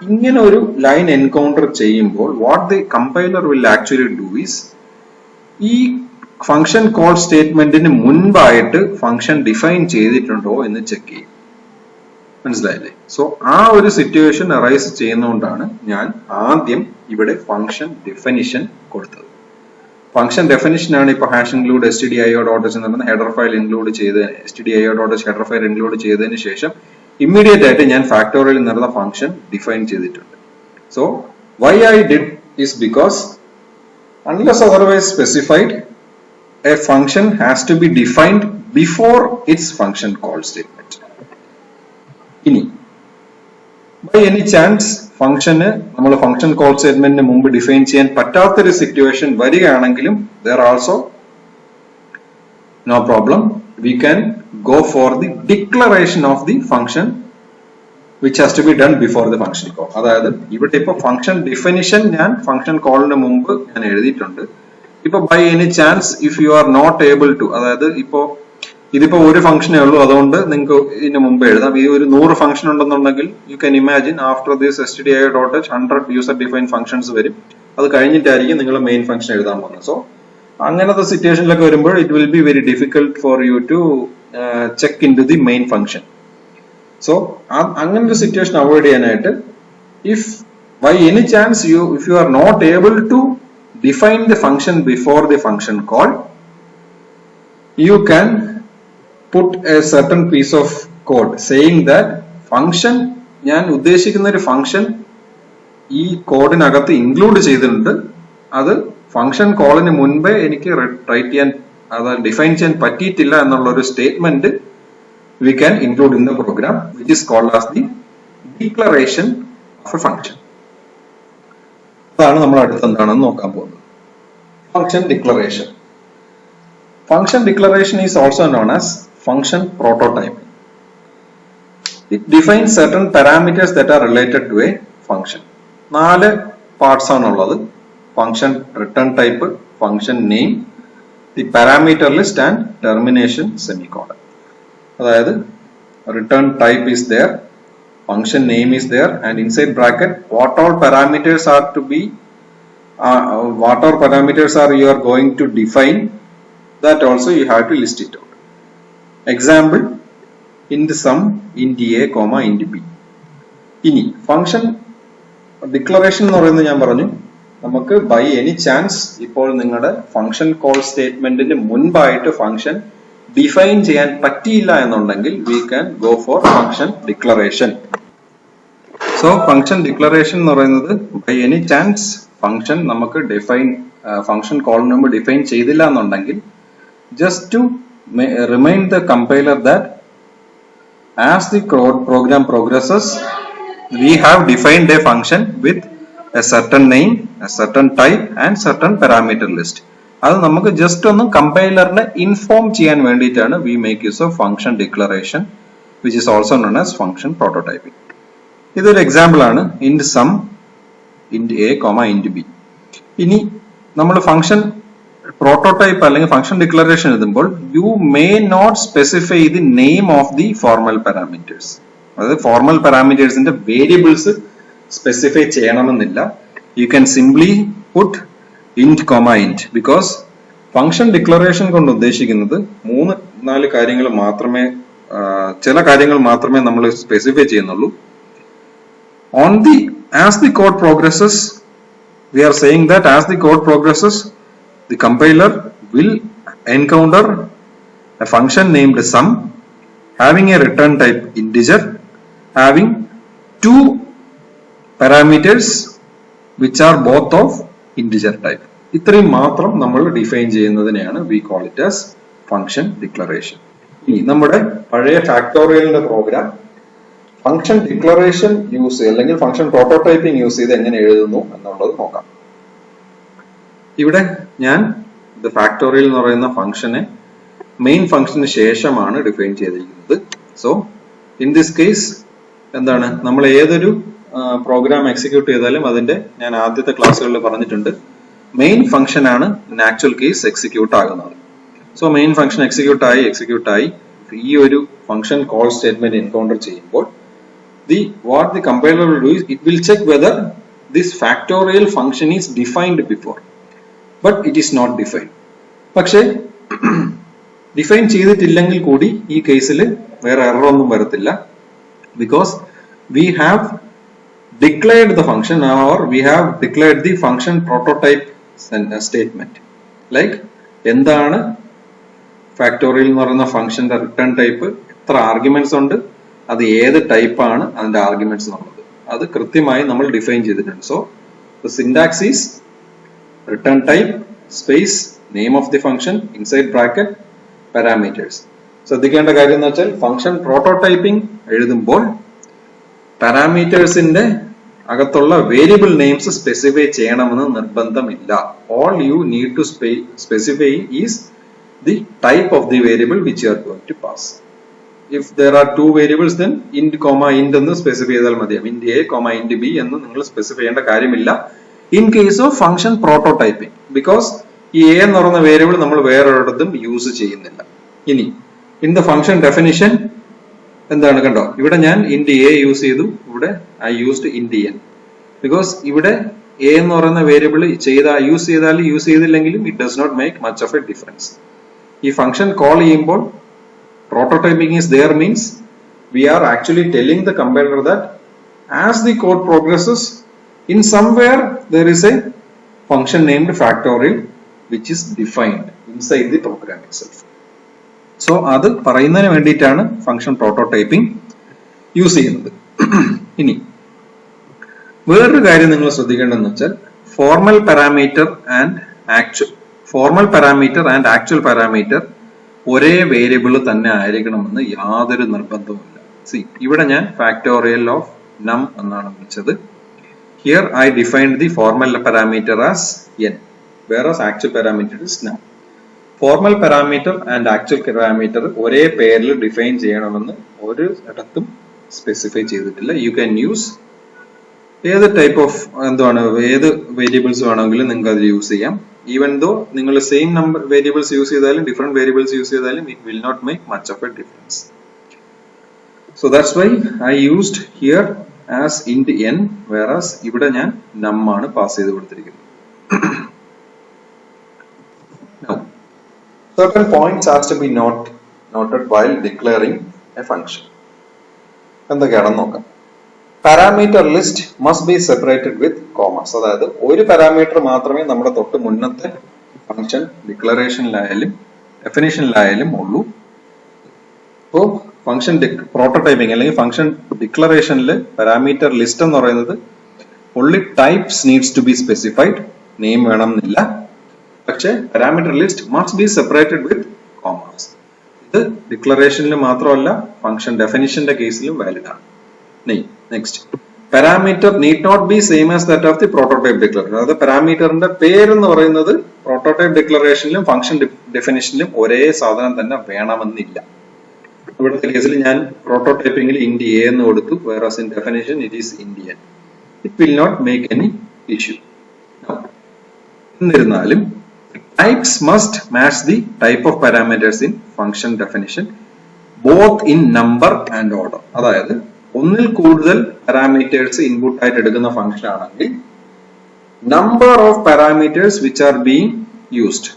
ഇങ്ങനെ ഒരു line encounter ചെയ്യുമ്പോൾ what the compiler will actually do is ഈ function call സ്റ്റേറ്റ്മെന്റിന് മുൻപായിട്ട് function define ചെയ്തിട്ടുണ്ടോ എന്ന് ചെക്ക് ചെയ്യും. മനസ്സിലായില്ലേ? സോ ആ ഒരു സിറ്റുവേഷൻ അറൈസ് ചെയ്യുന്നതുകൊണ്ടാണ് ഞാൻ ആദ്യം ഇവിടെ ഫംഗ്ഷൻ ഡെഫിനിഷൻ കൊടുത്തത്. ഫംഗ്ഷൻ ഡെഫിനിഷൻ ആണ് ഇപ്പൊ ഹാഷ് ഇൻക്ലൂഡ് stdio.h എന്ന് പറയുന്ന ഹെഡർ ഫയൽ ഇൻക്ലൂഡ് ചെയ്ത് stdio.h ഹെഡർ ഫയൽ ഇൻക്ലൂഡ് ചെയ്തതിന് ശേഷം ഇമ്മീഡിയറ്റ് ആയിട്ട് ഞാൻ ഫാക്ടോറിയൽ നടന്ന ഫംഗ്ഷൻ ഡിഫൈൻ ചെയ്തിട്ടുണ്ട്. So why I did is because unless otherwise specified a function has to be defined before its function call statement. ഇനി by any chance ഫംഗ്ഷന് നമ്മൾ function call സ്റ്റേറ്റ്മെന്റിന് മുമ്പ് ഡിഫൈൻ ചെയ്യാൻ പറ്റാത്തൊരു സിറ്റുവേഷൻ വരികയാണെങ്കിലും there also no problem, we can go for the declaration of the function which has to be done before the function call. അതായത് ഇവിടെ ഇപ്പൊ ഫംഗ്ഷൻ ഡെഫിനിഷൻ ഞാൻ ഫംഗ്ഷൻ കോളിന് മുമ്പ് ഞാൻ എഴുതിയിട്ടുണ്ട്. ഇപ്പൊ by any chance if you are not able to, അതായത് ഇതിപ്പോ ഒരു ഫംഗ്ഷനേ ഉള്ളൂ, അതുകൊണ്ട് നിങ്ങൾക്ക് ഇതിന് മുമ്പ് എഴുതാം. ഈ ഒരു 100 ഫംഗ്ഷൻ ഉണ്ടെന്നുണ്ടെങ്കിൽ you can imagine after this stdio.h 100 user define functions വരും. അത് കഴിഞ്ഞിട്ടായിരിക്കും നിങ്ങൾ മെയിൻ ഫംഗ്ഷൻ എഴുതാൻ പോകുന്നത്. സോ അങ്ങനത്തെ സിറ്റുവേഷനിലൊക്കെ വരുമ്പോൾ it will be very difficult for you to check in to the main function. So അങ്ങനെ ഒരു സിറ്റുവേഷൻ അവോയ്ഡ് ചെയ്യാനായിട്ട് if by any chance if you are not able to define the function before the function call, you can put a certain piece of code saying that function ഞാൻ ഉദ്ദേശിക്കുന്ന ഒരു function ഈ കോഡിനകത്ത് include ചെയ്തിട്ടുണ്ട്. അത് function കോളിന് മുൻപേ എനിക്ക് right ചെയ്യാൻ define ചെയ്യാൻ പറ്റിയിട്ടില്ല എന്നുള്ള ഒരു statement we can include in the program, which is called as the declaration of a function. അതാണ് നമ്മൾ അടുത്ത് എന്താണെന്ന് നോക്കാൻ പോകുന്നത്. Function declaration. Function declaration is also known as function prototyping. It defines certain parameters that are related to a function. 4 parts ആണുള്ളത്. Function return type, function name, the parameter list and termination semicolon. അതായത് return type is there, function name is there, and inside bracket what all parameters are to be what all parameters are you are going to define, that also you have to list it out. Example, int sum, int a, int b. ഇനി function declaration എന്ന് പറയുന്നത് ഞാൻ പറഞ്ഞു, നമുക്ക് by any chance ഇപ്പോൾ നിങ്ങളുടെ function call സ്റ്റേറ്റ്മെന്റിന് മുൻപായിട്ട് ഫംഗ്ഷൻ ഡിഫൈൻ ചെയ്യാൻ പറ്റിയില്ല എന്നുണ്ടെങ്കിൽ we can go for function declaration. So function declaration എന്ന് പറയുന്നത് by any chance function നമുക്ക് ഡിഫൈൻ ഫംഗ്ഷൻ കോളിന് മുമ്പ് ഡിഫൈൻ ചെയ്തില്ല എന്നുണ്ടെങ്കിൽ just to remind the compiler that as the program progresses we have defined a function with a certain name, a certain type and certain parameter list. അത് നമുക്ക് just ഒന്ന് കമ്പൈലറിനെ inform ചെയ്യാൻ വേണ്ടിയിട്ടാണ് we make use of function declaration, which is also known as function prototyping. ഇതൊരു example ആണ്, int sum, int a, int b. ഇനി നമ്മൾ function prototype അല്ലെങ്കിൽ ഫംഗ്ഷൻ ഡിക്ലറേഷൻ എഴുതുമ്പോൾ you may not specify the name of the formal parameters. അതായത് formal പാരാമീറ്റേഴ്സിന്റെ variables specify ചെയ്യണമെന്നില്ല. You can simply put int, int, because function declaration കൊണ്ട് ഉദ്ദേശിക്കുന്നത് 3-4 കാര്യങ്ങൾ മാത്രമേ, ചില കാര്യങ്ങൾ മാത്രമേ നമ്മൾ സ്പെസിഫൈ ചെയ്യുന്നുള്ളൂ. As the code progresses, we are saying that as the code progresses, the compiler will encounter a function named sum, having a return type integer, having 2 parameters which are both of integer type. ഇത്രയും മാത്രം നമ്മൾ define ചെയ്യുന്നതിനെയാണ് we call it as function declaration. ഇനി നമ്മുടെ പഴയ ഫാക്ടോറിയലിന്റെ program function declaration use അല്ലെങ്കിൽ function prototyping use ചെയ്ത് എങ്ങനെ എഴുതുന്നു എന്നുള്ളത് നോക്കാം. ഇവിടെ ഞാൻ ഇത് ഫാക്ടോറിയൽ എന്ന് പറയുന്ന ഫംഗ്ഷനെ മെയിൻ ഫംഗ്ഷന് ശേഷമാണ് ഡിഫൈൻ ചെയ്തിരിക്കുന്നത്. സോ ഇൻ ദിസ് കേസ് എന്താണ്, നമ്മൾ ഏതൊരു പ്രോഗ്രാം എക്സിക്യൂട്ട് ചെയ്താലും അതിന്റെ ഞാൻ ആദ്യത്തെ ക്ലാസ്സുകളിൽ പറഞ്ഞിട്ടുണ്ട്, മെയിൻ ഫംഗ്ഷൻ ആണ് ഇൻ ആക്ച്വൽ കേസ് എക്സിക്യൂട്ട് ആകുന്നത്. സോ മെയിൻ ഫംഗ്ഷൻ എക്സിക്യൂട്ട് ആയി ഈ ഒരു ഫംഗ്ഷൻ കോൾ സ്റ്റേറ്റ്മെന്റ് എൻകൗണ്ടർ ചെയ്യുമ്പോൾ what the compiler will do is it will check whether this factorial function is defined before, but it is not defined. പക്ഷേ define ചെയ്തിട്ടില്ലെങ്കിൽ കൂടി ഈ കേസിൽ വേറെ എറർ ഒന്നും വരത്തില്ല, because we have declared the function or we have declared the function prototype statement. Like എന്താണ് factorial എന്ന് പറയുന്ന ഫംഗ്ഷന്റെ റിട്ടേൺ ടൈപ്പ്, എത്ര ആർഗ്യുമെന്റ്സ് ഉണ്ട്, അത് ഏത് ടൈപ്പ് ആണ് അതിന്റെ ആർഗ്യുമെന്റ്സ് എന്നുള്ളത് അത് കൃത്യമായി നമ്മൾ ഡിഫൈൻ ചെയ്തിട്ടുണ്ട്. So the syntax is return type space name of the function inside bracket parameters. ശ്രദ്ധിക്കേണ്ട കാര്യം എന്ന് വെച്ചാൽ ഫംഗ്ഷൻ പ്രോട്ടോടൈപ്പിംഗ് എഴുതുമ്പോൾ പാരാമീറ്റേഴ്സിന്റെ അകത്തുള്ള വേരിയബിൾ നെയിംസ് സ്പെസിഫൈ ചെയ്യണമെന്ന് നിർബന്ധമില്ല. All you need to specify is the type of the variable which you are going to pass. If there are 2 variables, then int, int എന്ന് specify ചെയ്താൽ മതി. int a, int b എന്ന് നിങ്ങൾ specify ചെയ്യേണ്ട കാര്യമില്ല in case of function prototyping, because ഈ a എന്ന് പറയുന്ന വേരിയബിൾ നമ്മൾ വേറൊരിടത്തും യൂസ് ചെയ്യുന്നില്ല. ഇനി ഇൻ ദ ഫംഗ്ഷൻ ഡെഫിനിഷൻ എന്താണ് കണ്ടോ, ഇവിടെ ഞാൻ int a യൂസ് ചെയ്തു, ഇവിടെ I used int n, because ഇവിടെ a എന്ന് പറയുന്ന വേരിയബിൾ യൂസ് ചെയ്താലും യൂസ് ചെയ്തില്ലെങ്കിലും it does not make much of a difference. ഈ ഫംഗ്ഷൻ കോൾ ചെയ്യുമ്പോൾ prototyping is there means we are actually telling the compiler that as the code progresses, in somewhere there is a function named factorial which is defined inside the program itself. So അത് പറയുന്നതിന് വേണ്ടിയിട്ടാണ് function prototyping use ചെയ്യുന്നത്. ഇനി വേറൊരു കാര്യം നിങ്ങൾ ശ്രദ്ധിക്കേണ്ടതെന്ന് വെച്ചാൽ formal parameter and actual parameter ഒരേ വേരിയബിൾ തന്നെ ആയിരിക്കണമെന്ന് യാതൊരു നിർബന്ധവുമില്ല. സി, ഇവിടെ ഞാൻ ഫാക്ടോറിയൽ ഓഫ് നം എന്നാണ് വിളിച്ചത്. Here I defined the formal parameter as n, whereas actual parameter is num. Formal parameter and actual parameter ഒരേ പേരിൽ ഡിഫൈൻ ചെയ്യണമെന്ന് ഒരു ഇടത്തും സ്പെസിഫൈ ചെയ്തിട്ടില്ല. യു ക്യാൻ യൂസ് ഏത് ടൈപ്പ് ഓഫ് ഏത് വേരിയബിൾസ് വേണമെങ്കിലും നിങ്ങൾക്ക് അത് യൂസ് ചെയ്യാം. ഈവൻ ദോ നിങ്ങൾ സെയിം നമ്പർ വേരിയബിൾസ് യൂസ് ചെയ്താലും ഡിഫറെന്റ് വേരിയബിൾസ് യൂസ് ചെയ്താലും it will not make much of a difference. So that's why I used here as int n, whereas ഇവിടെ ഞാൻ num ആണ് പാസ് ചെയ്ത് കൊടുത്തിരിക്കുന്നത്. Now, certain points has to be noted while declaring a function. എന്തൊക്കെയാണെന്ന് നോക്കാം. Parameter list must be separated with commas. അതായത് ഒരു parameter മാത്രമേ നമ്മുടെ തൊട്ട് മുന്നത്തെ ഫംഗ്ഷൻ ഡിക്ലറേഷനിലായാലും ഡെഫിനിഷനിലായാലും ഉള്ളൂ. അപ്പോൾ ഫംഗ്ഷൻ പ്രോട്ടോടൈപ്പിംഗ് അല്ലെങ്കിൽ ഫംഗ്ഷൻ ഡിക്ലറേഷനിൽ പാരാമീറ്റർ ലിസ്റ്റ് എന്ന് പറയുന്നത് only types needs to be specified, name വേണമെന്നില്ല. പക്ഷെ parameter list must be separated with commas. ഇത് ഡിക്ലറേഷനിൽ മാത്രമല്ല ഫംഗ്ഷൻ ഡെഫിനിഷന്റെ കേസിലും വാലിഡ് ആണ്. Next, parameter need not be same as that of the prototype declaration. അതായത് പാരാമീറ്ററിന്റെ പേരെന്ന് പറയുന്നത് പ്രോട്ടോടൈപ്പ് ഡിക്ലറേഷനിലും ഫംഗ്ഷൻ ഡെഫിനിഷനിലും ഒരേ സാധനം തന്നെ വേണമെന്നില്ല. ഇവിടുത്തെ കേസിൽ ഞാൻ പ്രോട്ടോടൈപ്പിംഗിൽ ഇന്റ് എ എന്ന് കൊടുത്തു, whereas in definition it is int n. It will not make any issue. എന്നിരുന്നാലും types must match the type of parameters in function definition both in number and order. അതായത് ഒന്നിൽ കൂടുതൽ പാരാമീറ്റേഴ്സ് ഇൻപുട്ട് ആയിട്ട് എടുക്കുന്ന function ആണെങ്കിൽ number of parameters which are being used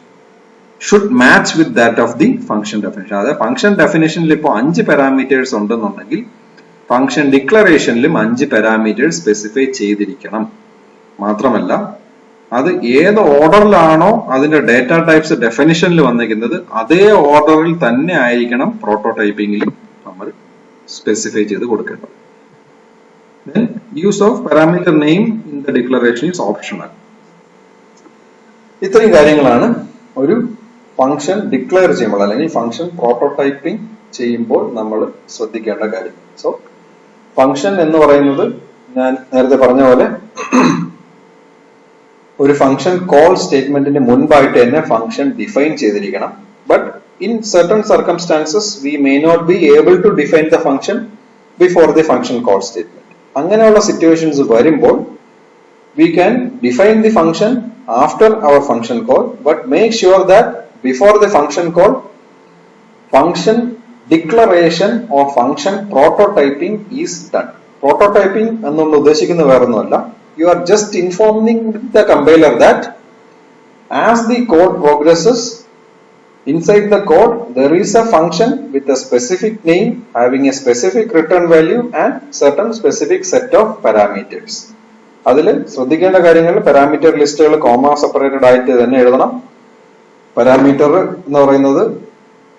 should match with that of the function definition. അതായത് function ഡെഫിനിഷനിൽ ഇപ്പോൾ 5 parameters ഉണ്ടെന്നുണ്ടെങ്കിൽ function ഡിക്ലറേഷനിലും 5 parameters specify ചെയ്തിരിക്കണം. മാത്രമല്ല അത് ഏത് ഓർഡറിലാണോ അതിന്റെ ഡേറ്റ ടൈപ്സ് ഡെഫിനിഷനിൽ വന്നിരിക്കുന്നത് അതേ ഓർഡറിൽ തന്നെ ആയിരിക്കണം പ്രോട്ടോടൈപ്പിംഗിലും നമ്മൾ സ്പെസിഫൈ ചെയ്ത് കൊടുക്കേണ്ടത്. Then use of parameter name in the declaration is optional. ഇത്രയും കാര്യങ്ങളാണ് ഒരു ഫംഗ്ഷൻ ഡിക്ലെയർ ചെയ്യുമ്പോൾ അല്ലെങ്കിൽ ഫംഗ്ഷൻ പ്രോട്ടോടൈപ്പിംഗ് ചെയ്യുമ്പോൾ നമ്മൾ ശ്രദ്ധിക്കേണ്ട കാര്യം. സോ ഫംഗ്ഷൻ എന്ന് പറയുന്നത് ഞാൻ നേരത്തെ പറഞ്ഞ പോലെ ഒരു ഫംഗ്ഷൻ കോൾ സ്റ്റേറ്റ്മെന്റിന് മുൻപായിട്ട് തന്നെ ഫംഗ്ഷൻ ഡിഫൈൻ ചെയ്തിരിക്കണം. But in certain circumstances we may not be able to define the function before the function call statement. അങ്ങനെയുള്ള സിറ്റുവേഷൻസ് വരുമ്പോൾ we can define the function after our function call, but make sure that before the function call, function declaration or function prototyping is done. Prototyping എന്നുള്ള ഉദ്ദേശിക്കുന്നത് വേറൊന്നുമല്ല, you are just informing the compiler that as the code progresses, inside the code there is a function with a specific name having a specific return value and certain specific set of parameters. അതിൽ ശ്രദ്ധിക്കേണ്ട കാര്യങ്ങൾ parameter ലിസ്റ്റുകൾ comma separated ആയിട്ട് തന്നെ എഴുതണം. Parameter എന്ന് പറയുന്നത്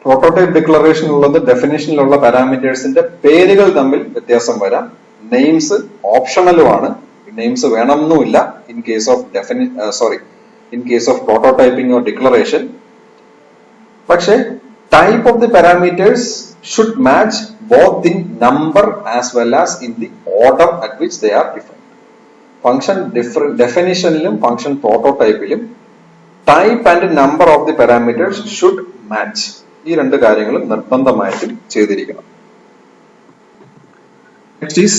prototype ഡിക്ലറേഷനിലുള്ളത് ഡെഫിനിഷനിലുള്ള പാരാമീറ്റേഴ്സിന്റെ പേരുകൾ തമ്മിൽ വ്യത്യാസം വരാം. നെയിംസ് ഓപ്ഷണലുമാണ്, നെയിംസ് വേണമെന്നുമില്ല in case of prototyping or declaration. പക്ഷെ type of the parameters should match both in number as well as in the order at which they are defined. Function ഡെഫിനിഷനിലും ഫംഗ്ഷൻ പ്രോട്ടോടൈപ്പിലും type and number of the parameters should match. ഈ രണ്ട് കാര്യങ്ങളും നിർബന്ധമായിട്ടും ചെയ്തിരിക്കണം. Next is,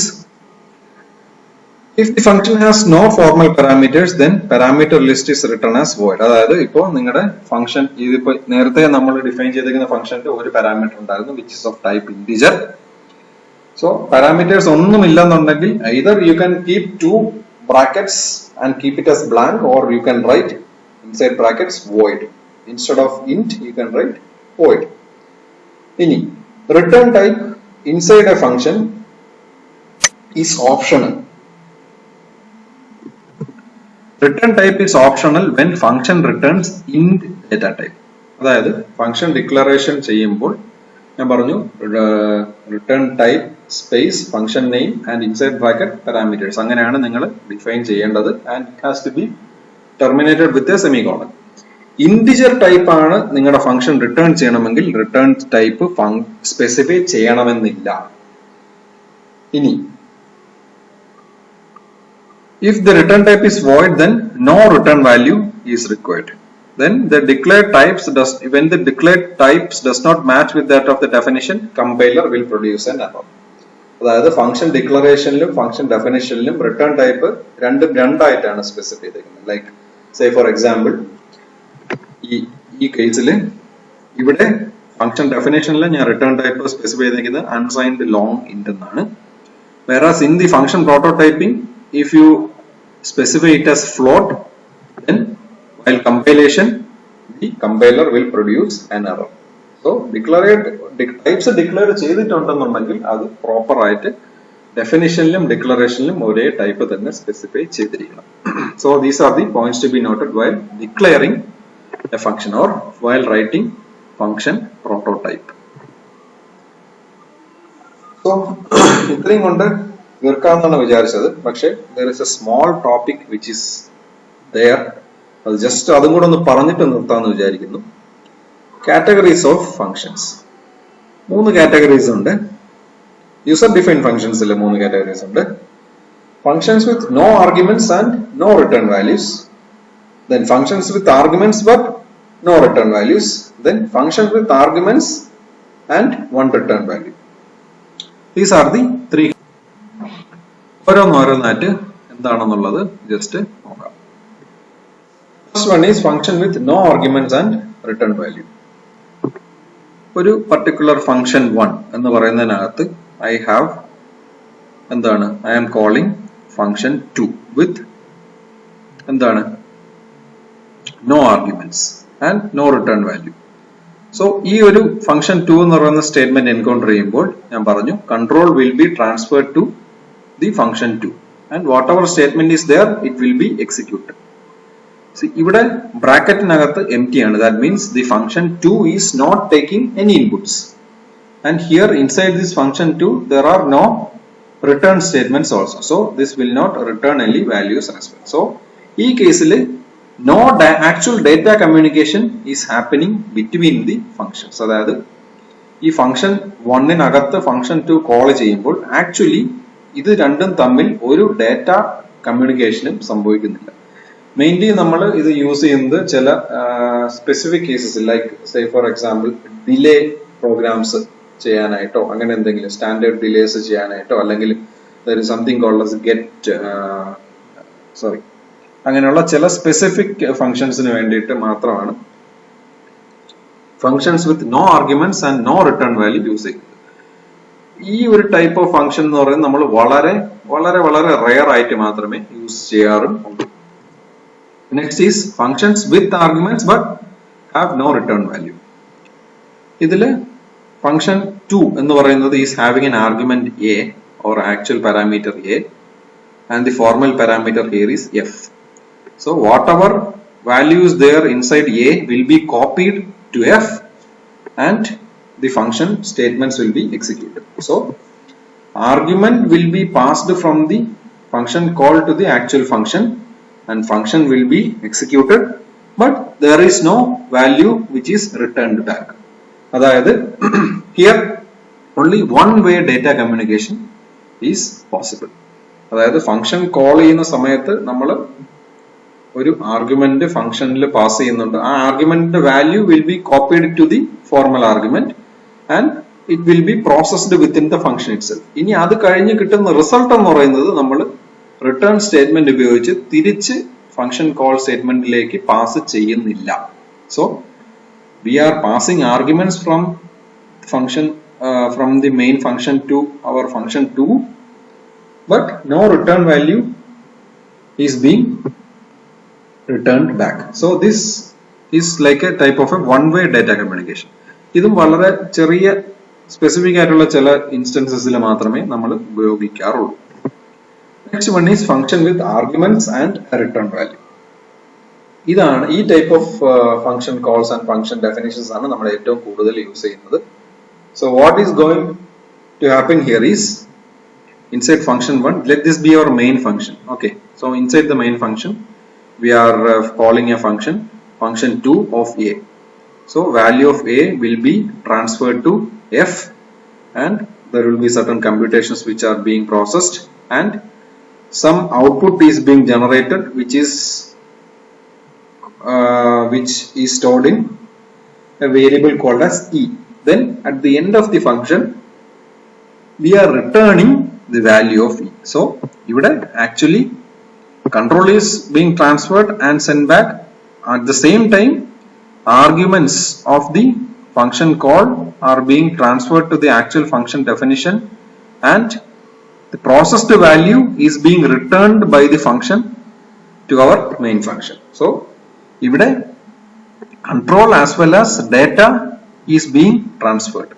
if the function has no formal parameters, then parameter list is written as void. അതായത് ഇപ്പോൾ നിങ്ങളുടെ ഫംഗ്ഷൻ ഇതിപ്പോ നേരത്തെ നമ്മൾ ഡിഫൈൻ ചെയ്തിരിക്കുന്ന ഫംഗ്ഷന്റെ ഒരു പാരാമീറ്റർ ഉണ്ടായിരുന്നു which is of type integer. So parameters ഒന്നും ഇല്ലെന്നുണ്ടെങ്കിൽ either you can keep 2 brackets and keep it as blank, or you can write inside brackets void. Instead of int you can write void. ഇനി return type inside a function is optional. Return type is optional when function returns in data type. അതായത് function declaration ചെയ്യുമ്പോൾ ഞാൻ പറഞ്ഞു return type space function name and inside bracket parameters, അങ്ങനെയാണ് നിങ്ങൾ define ചെയ്യേണ്ടത്. And it has to be terminated with a semicolon. Integer type ആണ് നിങ്ങളുടെ function return ചെയ്യണമെങ്കിൽ റിട്ടേൺ ടൈപ്പ് സ്പെസിഫൈ ചെയ്യണമെന്നില്ല. ഇനി if the return type is void, then no return value is required. Then the declared types when the declared types does not match with that of the definition, compiler will produce an error. അതായത് function ഡിക്ലറേഷനിലും function ഡെഫിനിഷനിലും return type രണ്ടായിട്ടാണ് specify ചെയ്തിരിക്കുന്നത്. Like say for example ഈ കേസിൽ ഇവിടെ function ഡെഫിനിഷനിൽ ഞാൻ റിട്ടേൺ ടൈപ്പ് സ്പെസിഫൈ ചെയ്തിരിക്കുന്നത് അൺസൈൻഡ് ലോങ് ഇന്റ് എന്നാണ്. whereas in the function prototyping, if you specify it as float, then while compilation the compiler will produce an error. So types declare ചെയ്തിട്ടുണ്ടെന്നുണ്ടെങ്കിൽ അത് proper ആയിട്ട് ഡെഫിനിഷനിലും ഡിക്ലറേഷനിലും ഒരേ type തന്നെ specify ചെയ്തിരിക്കണം. So these are the points to be noted while declaring a function or while writing function prototype. So ഇത്രയും കൊണ്ട് തീർക്കാമെന്നാണ് വിചാരിച്ചത്. പക്ഷെ there is a small topic which is there. അത് ജസ്റ്റ് അതും കൂടെ ഒന്ന് പറഞ്ഞിട്ട് നിർത്താമെന്ന് വിചാരിക്കുന്നു. Categories of functions. 3 കാറ്റഗറീസ് ഉണ്ട്. യൂസർ ഡിഫൈൻഡ് ഫങ്ഷൻസിൽ 3 കാറ്റഗറീസ് ഉണ്ട്. Functions with no arguments and no return values. Then functions with arguments but no return values. Then functions with arguments and 1 return value. These are the 3. ഓരോന്നായിട്ട് എന്താണെന്നുള്ളത് just നോക്കാം. First one is function with no arguments and return value. ഒരു particular function 1 എന്ന് പറയുന്നതിനകത്ത് I am calling function 2 with എന്താണ് no arguments and no return value. So ഈ ഒരു function 2 എന്ന് പറയുന്ന സ്റ്റേറ്റ്മെന്റ് എൻകൗണ്ടർ ചെയ്യുമ്പോൾ ഞാൻ പറഞ്ഞു control will be transferred to the function 2 and whatever statement is there it will be executed. ഇവിടെ ബ്രാക്കറ്റിനകത്ത് എംപ്റ്റി ആണ്. That means the function 2 is not taking any inputs. And here inside this function 2 there are no return statements also. So this will not return any values as well. So ഈ കേസിൽ no actual data communication is happening between the functions. അതായത് ഈ function 1-നകത്ത് function 2 call ചെയ്യുമ്പോൾ actually ഇത് രണ്ടും തമ്മിൽ ഒരു data കമ്മ്യൂണിക്കേഷനും സംഭവിക്കുന്നില്ല. മെയിൻലി നമ്മൾ ഇത് യൂസ് ചെയ്യുന്നത് ചില specific cases like say for example delay programs ചെയ്യാനായിട്ടോ അങ്ങനെ എന്തെങ്കിലും സ്റ്റാൻഡേർഡ് ഡിലേസ് ചെയ്യാനായിട്ടോ അല്ലെങ്കിൽ സംതിങ് കോൾഡ് ആസ് ഗെറ്റ് അങ്ങനെയുള്ള ചില സ്പെസിഫിക് ഫംഗ്ഷൻസിന് വേണ്ടിയിട്ട് മാത്രമാണ് functions with no arguments and no return value use ചെയ്യുന്നത്. ഈ ഒരു ടൈപ്പ് ഓഫ് ഫംഗ്ഷൻ എന്ന് പറയുന്നത് നമ്മൾ വളരെ വളരെ വളരെ റെയർ ആയിട്ട് മാത്രമേ യൂസ് ചെയ്യാറുള്ളൂ. Next is functions with arguments but have no return value. ഇതില് ഫംഗ്ഷൻ 2 എന്ന് പറയുന്നത് is having an argument a or actual parameter a and the formal parameter here is f. So whatever value is there inside a will be copied to f and the function statements will be executed. So argument will be passed from the function call to the actual function and function will be executed, but there is no value which is returned back. അതായത് here only one way data communication is possible. അതായത് function call ചെയ്യുന്ന സമയത്ത് നമ്മൾ ഒരു argument ഫംഗ്ഷനിൽ pass ചെയ്യുന്നുണ്ട്. ആ ആർഗ്യുമെന്റിന്റെ value will be copied to the formal argument and it will be processed within the function itself. ഇനി അത് കഴിഞ്ഞ് കിട്ടുന്ന റിസൾട്ട് എന്ന് പറയുന്നത് നമ്മൾ റിട്ടേൺ സ്റ്റേറ്റ്മെന്റ് ഉപയോഗിച്ച് തിരിച്ച് ഫംഗ്ഷൻ കോൾ സ്റ്റേറ്റ്മെന്റിലേക്ക് പാസ് ചെയ്യുന്നില്ല. So we are passing arguments from function from the main function to our function 2, but no return value is being returned back. So this is like a type of a one-way data communication. ഇതും വളരെ ചെറിയ specific ആയിട്ടുള്ള ചില ഇൻസ്റ്റൻസസിൽ മാത്രമേ നമ്മൾ ഉപയോഗിക്കാറുള്ളൂ. Next one is function with arguments and return value. ഇതാണ് ഈ type of function calls and function definitions ആണ് നമ്മൾ ഏറ്റവും കൂടുതൽ യൂസ് ചെയ്യുന്നത്. So what is going to happen here is inside function 1, let this be our main function. Okay, so inside the main function we are calling a function 2 of a. So value of a will be transferred to f, and there will be certain computations which are being processed, and some output is being generated which is stored in a variable called as e. Then at the end of the function we are returning the value of e. So here actually control is being transferred and sent back. At the same time arguments of the function call are being transferred to the actual function definition, and the processed value is being returned by the function to our main function. So here control as well as data is being transferred.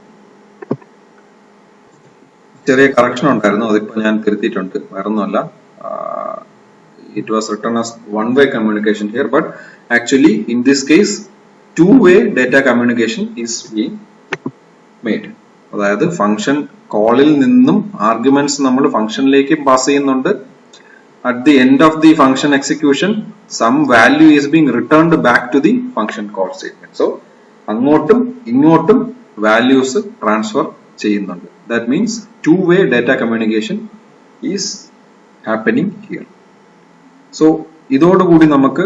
ചെറിയ correction ഉണ്ടായിരുന്നു, അതിപ്പോൾ ഞാൻ തിരുത്തിയിട്ടുണ്ട്, വേറൊന്നുമല്ല. It was written as one way communication here, but actually in this case two way data communication is being made. അതായത് function കോളിൽ നിന്നും arguments നമ്മൾ ഫംഗ്ഷനിലേക്ക് പാസ് ചെയ്യുന്നുണ്ട്. At the end of the function execution some value is being returned back to the function call statement. So അങ്ങോട്ടും ഇങ്ങോട്ടും values transfer ചെയ്യുന്നുണ്ട്. That means two-way data communication is happening here. So ഇതോടുകൂടി നമുക്ക്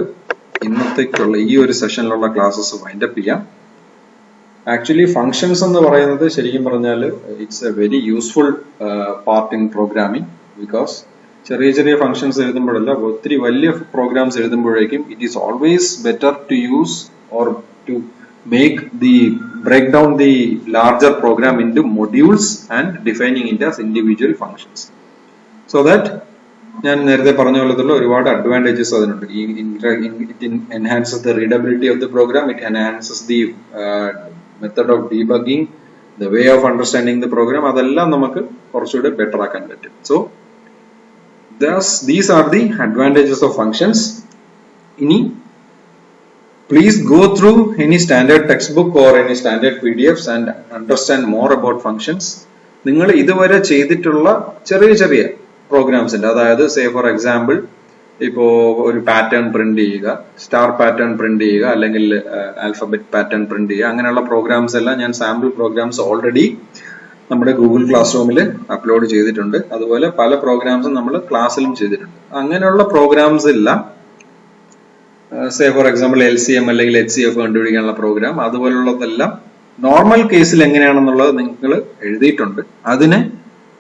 ഇന്നത്തേക്കുള്ള ഈ ഒരു സെഷനിലുള്ള ക്ലാസ്സസ് വൈൻഡ് അപ്പ് ചെയ്യാം. ആക്ച്വലി ഫങ്ഷൻസ് എന്ന് പറയുന്നത് ശരിക്കും പറഞ്ഞാൽ it's a very useful part in programming, because ചെറിയ ചെറിയ ഫങ്ഷൻസ് എഴുതുമ്പോഴല്ല, ഒത്തിരി വലിയ പ്രോഗ്രാംസ് എഴുതുമ്പോഴേക്കും it is always better to use or to break down the larger program into modules and defining it as individual functions, so that ഞാൻ നേരത്തെ പറഞ്ഞ പോലത്തുള്ള ഒരുപാട് അഡ്വാൻറ്റേജസ് അതിനുണ്ട്. It enhances the readability of the program, it enhances the method of debugging, the way of understanding the program, അതെല്ലാം നമുക്ക് കുറച്ചുകൂടെ better ആക്കാൻ പറ്റും. So these are the advantages of functions. ഇനി please go through any standard textbook or any standard PDFs and understand more about functions. നിങ്ങൾ ഇതുവരെ ചെയ്തിട്ടുള്ള ചെറിയ ചെറിയ പ്രോഗ്രാംസ് ഉണ്ട്. അതായത് സേ ഫോർ എക്സാമ്പിൾ ഇപ്പോ ഒരു പാറ്റേൺ പ്രിന്റ് ചെയ്യുക, സ്റ്റാർ പാറ്റേൺ പ്രിന്റ് ചെയ്യുക, അല്ലെങ്കിൽ ആൽഫബറ്റ് പാറ്റേൺ പ്രിന്റ് ചെയ്യുക, അങ്ങനെയുള്ള പ്രോഗ്രാംസ് എല്ലാം ഞാൻ സാമ്പിൾ പ്രോഗ്രാംസ് ഓൾറെഡി നമ്മുടെ ഗൂഗിൾ ക്ലാസ് റൂമിൽ അപ്ലോഡ് ചെയ്തിട്ടുണ്ട്. അതുപോലെ പല പ്രോഗ്രാംസും നമ്മൾ ക്ലാസ്സിലും ചെയ്തിട്ടുണ്ട്. അങ്ങനെയുള്ള പ്രോഗ്രാംസ് എല്ലാം സേ ഫോർ എക്സാമ്പിൾ LCM അല്ലെങ്കിൽ HCF കണ്ടുപിടിക്കാനുള്ള പ്രോഗ്രാം, അതുപോലുള്ളതെല്ലാം നോർമൽ കേസിൽ എങ്ങനെയാണെന്നുള്ളത് നിങ്ങൾ എഴുതിയിട്ടുണ്ട്.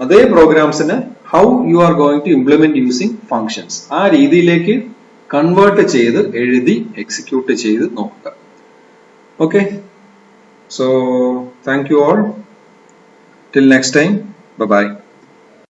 അതേ പ്രോഗ്രാംസിന് how you are going to implement using functions, ആ രീതിയിലേക്ക് കൺവേർട്ട് ചെയ്ത് എഴുതി എക്സിക്യൂട്ട് ചെയ്ത് നോക്കുക. Okay, so thank you all. Till next time, bye by.